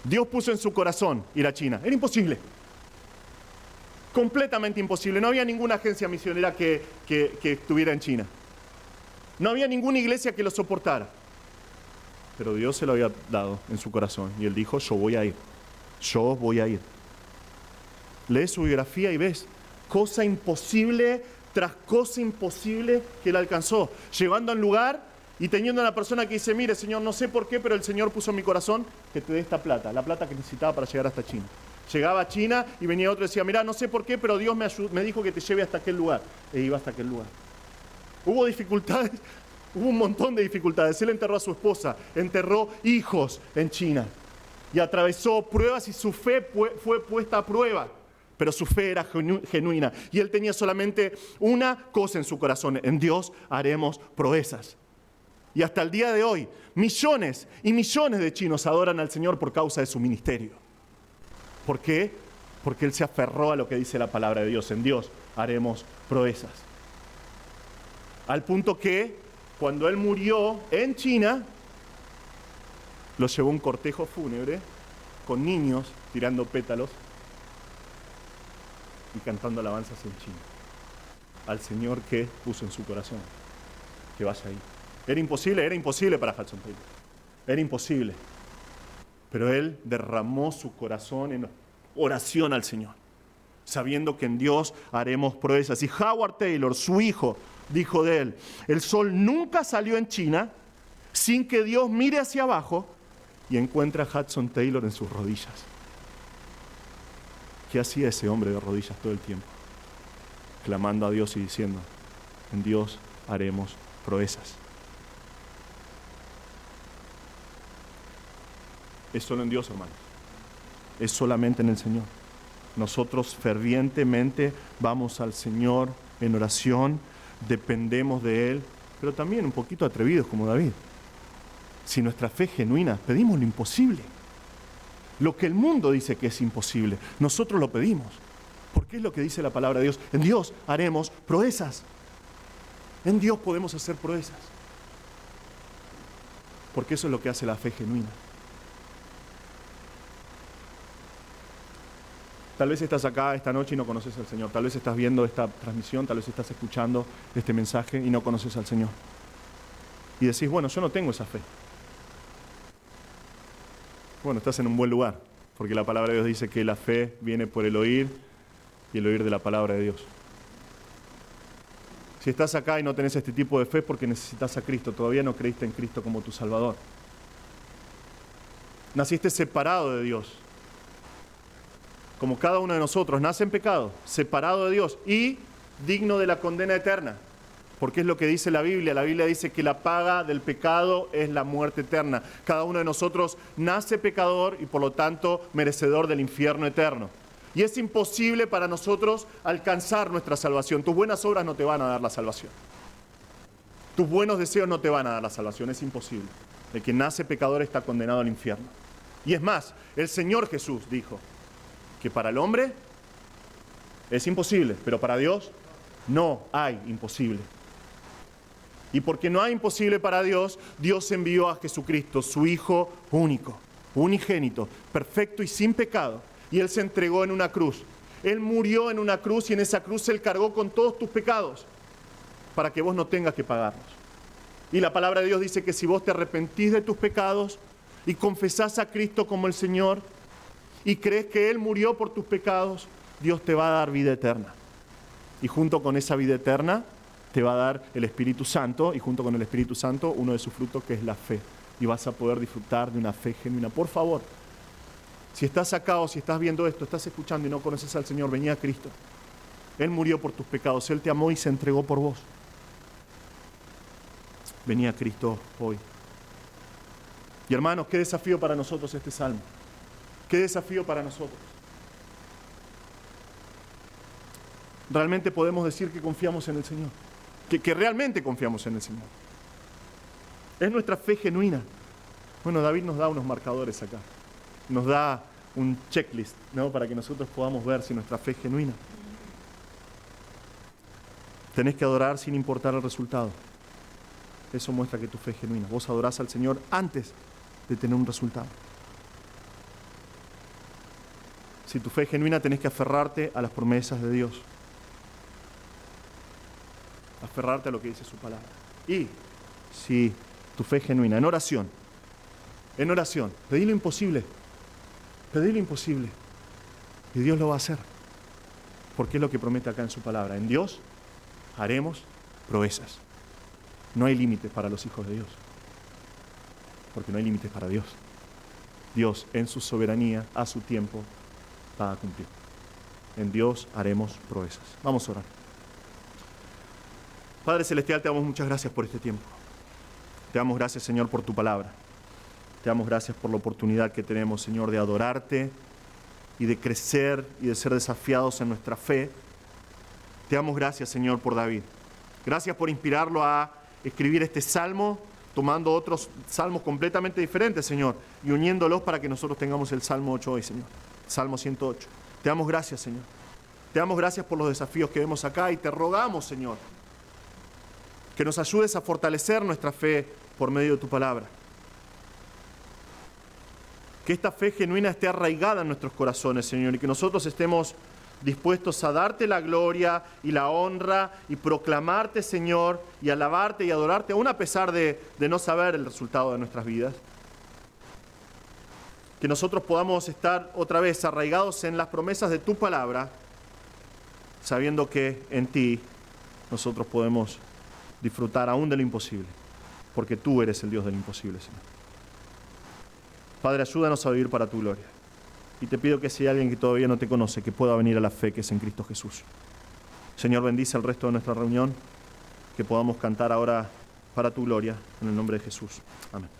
Dios puso en su corazón ir a China. Era imposible. Completamente imposible. No había ninguna agencia misionera que estuviera en China. No había ninguna iglesia que lo soportara. Pero Dios se lo había dado en su corazón. Y él dijo, yo voy a ir. Yo voy a ir. Lees su biografía y ves cosa imposible tras cosa imposible que él alcanzó. Llegando a un lugar y teniendo a una persona que dice, mire, Señor, no sé por qué, pero el Señor puso en mi corazón que te dé esta plata. La plata que necesitaba para llegar hasta China. Llegaba a China y venía otro y decía, mirá, no sé por qué, pero Dios me dijo que te lleve hasta aquel lugar. E iba hasta aquel lugar. Hubo dificultades, hubo un montón de dificultades. Él enterró a su esposa, enterró hijos en China. Y atravesó pruebas y su fe fue puesta a prueba. Pero su fe era genuina. Y él tenía solamente una cosa en su corazón. En Dios haremos proezas. Y hasta el día de hoy, millones y millones de chinos adoran al Señor por causa de su ministerio. ¿Por qué? Porque él se aferró a lo que dice la palabra de Dios. En Dios haremos proezas. Al punto que, cuando él murió en China, lo llevó un cortejo fúnebre con niños tirando pétalos y cantando alabanzas en chino al Señor que puso en su corazón que vaya ahí. Era imposible para Hudson Taylor. Era imposible. Pero él derramó su corazón en oración al Señor, sabiendo que en Dios haremos proezas. Y Howard Taylor, su hijo, dijo de él, el sol nunca salió en China sin que Dios mire hacia abajo y encuentre a Hudson Taylor en sus rodillas. ¿Qué hacía ese hombre de rodillas todo el tiempo? Clamando a Dios y diciendo, en Dios haremos proezas. Es solo en Dios, hermanos. Es solamente en el Señor. Nosotros fervientemente vamos al Señor en oración, dependemos de Él, pero también un poquito atrevidos como David. Si nuestra fe es genuina, pedimos lo imposible. Lo que el mundo dice que es imposible, nosotros lo pedimos. Porque es lo que dice la palabra de Dios. En Dios haremos proezas. En Dios podemos hacer proezas. Porque eso es lo que hace la fe genuina. Tal vez estás acá esta noche y no conoces al Señor. Tal vez estás viendo esta transmisión, tal vez estás escuchando este mensaje y no conoces al Señor. Y decís, bueno, yo no tengo esa fe. Bueno, estás en un buen lugar, porque la palabra de Dios dice que la fe viene por el oír y el oír de la palabra de Dios. Si estás acá y no tenés este tipo de fe es porque necesitas a Cristo. Todavía no creíste en Cristo como tu Salvador. Naciste separado de Dios. Como cada uno de nosotros, nace en pecado, separado de Dios y digno de la condena eterna. Porque es lo que dice la Biblia. La Biblia dice que la paga del pecado es la muerte eterna. Cada uno de nosotros nace pecador y por lo tanto merecedor del infierno eterno. Y es imposible para nosotros alcanzar nuestra salvación. Tus buenas obras no te van a dar la salvación. Tus buenos deseos no te van a dar la salvación. Es imposible. El que nace pecador está condenado al infierno. Y es más, el Señor Jesús dijo que para el hombre es imposible, pero para Dios no hay imposible. Y porque no hay imposible para Dios, Dios envió a Jesucristo, su Hijo único, unigénito, perfecto y sin pecado. Y Él se entregó en una cruz. Él murió en una cruz y en esa cruz Él cargó con todos tus pecados para que vos no tengas que pagarlos. Y la palabra de Dios dice que si vos te arrepentís de tus pecados y confesás a Cristo como el Señor y crees que Él murió por tus pecados, Dios te va a dar vida eterna. Y junto con esa vida eterna te va a dar el Espíritu Santo, y junto con el Espíritu Santo uno de sus frutos, que es la fe. Y vas a poder disfrutar de una fe genuina. Por favor, si estás acá o si estás viendo esto, estás escuchando y no conoces al Señor, vení a Cristo. Él murió por tus pecados, Él te amó y se entregó por vos. Vení a Cristo hoy. Y hermanos, qué desafío para nosotros este salmo. Qué desafío para nosotros. Realmente podemos decir que confiamos en el Señor. Que realmente confiamos en el Señor. Es nuestra fe genuina. Bueno, David nos da unos marcadores acá. Nos da un checklist, ¿no? Para que nosotros podamos ver si nuestra fe es genuina. Tenés que adorar sin importar el resultado. Eso muestra que tu fe es genuina. Vos adorás al Señor antes de tener un resultado. Si tu fe es genuina, tenés que aferrarte a las promesas de Dios. Aferrarte a lo que dice su palabra. Y si tu fe es genuina, en oración, pedí lo imposible. Pedí lo imposible. Y Dios lo va a hacer. Porque es lo que promete acá en su palabra. En Dios haremos proezas. No hay límites para los hijos de Dios. Porque no hay límites para Dios. Dios, en su soberanía, a su tiempo, va a cumplir. En Dios haremos proezas. Vamos a orar. Padre Celestial, te damos muchas gracias por este tiempo. Te damos gracias, Señor, por tu palabra. Te damos gracias por la oportunidad que tenemos, Señor, de adorarte y de crecer y de ser desafiados en nuestra fe. Te damos gracias, Señor, por David. Gracias por inspirarlo a escribir este salmo, tomando otros salmos completamente diferentes, Señor, y uniéndolos para que nosotros tengamos el Salmo 8 hoy, Señor. Salmo 108. Te damos gracias, Señor. Te damos gracias por los desafíos que vemos acá y te rogamos, Señor, que nos ayudes a fortalecer nuestra fe por medio de tu palabra. Que esta fe genuina esté arraigada en nuestros corazones, Señor, y que nosotros estemos dispuestos a darte la gloria y la honra y proclamarte, Señor, y alabarte y adorarte, aún a pesar de no saber el resultado de nuestras vidas. Que nosotros podamos estar otra vez arraigados en las promesas de tu palabra, sabiendo que en ti nosotros podemos disfrutar aún de lo imposible, porque tú eres el Dios del imposible, Señor. Padre, ayúdanos a vivir para tu gloria. Y te pido que si hay alguien que todavía no te conoce, que pueda venir a la fe que es en Cristo Jesús. Señor, bendice el resto de nuestra reunión, que podamos cantar ahora para tu gloria, en el nombre de Jesús. Amén.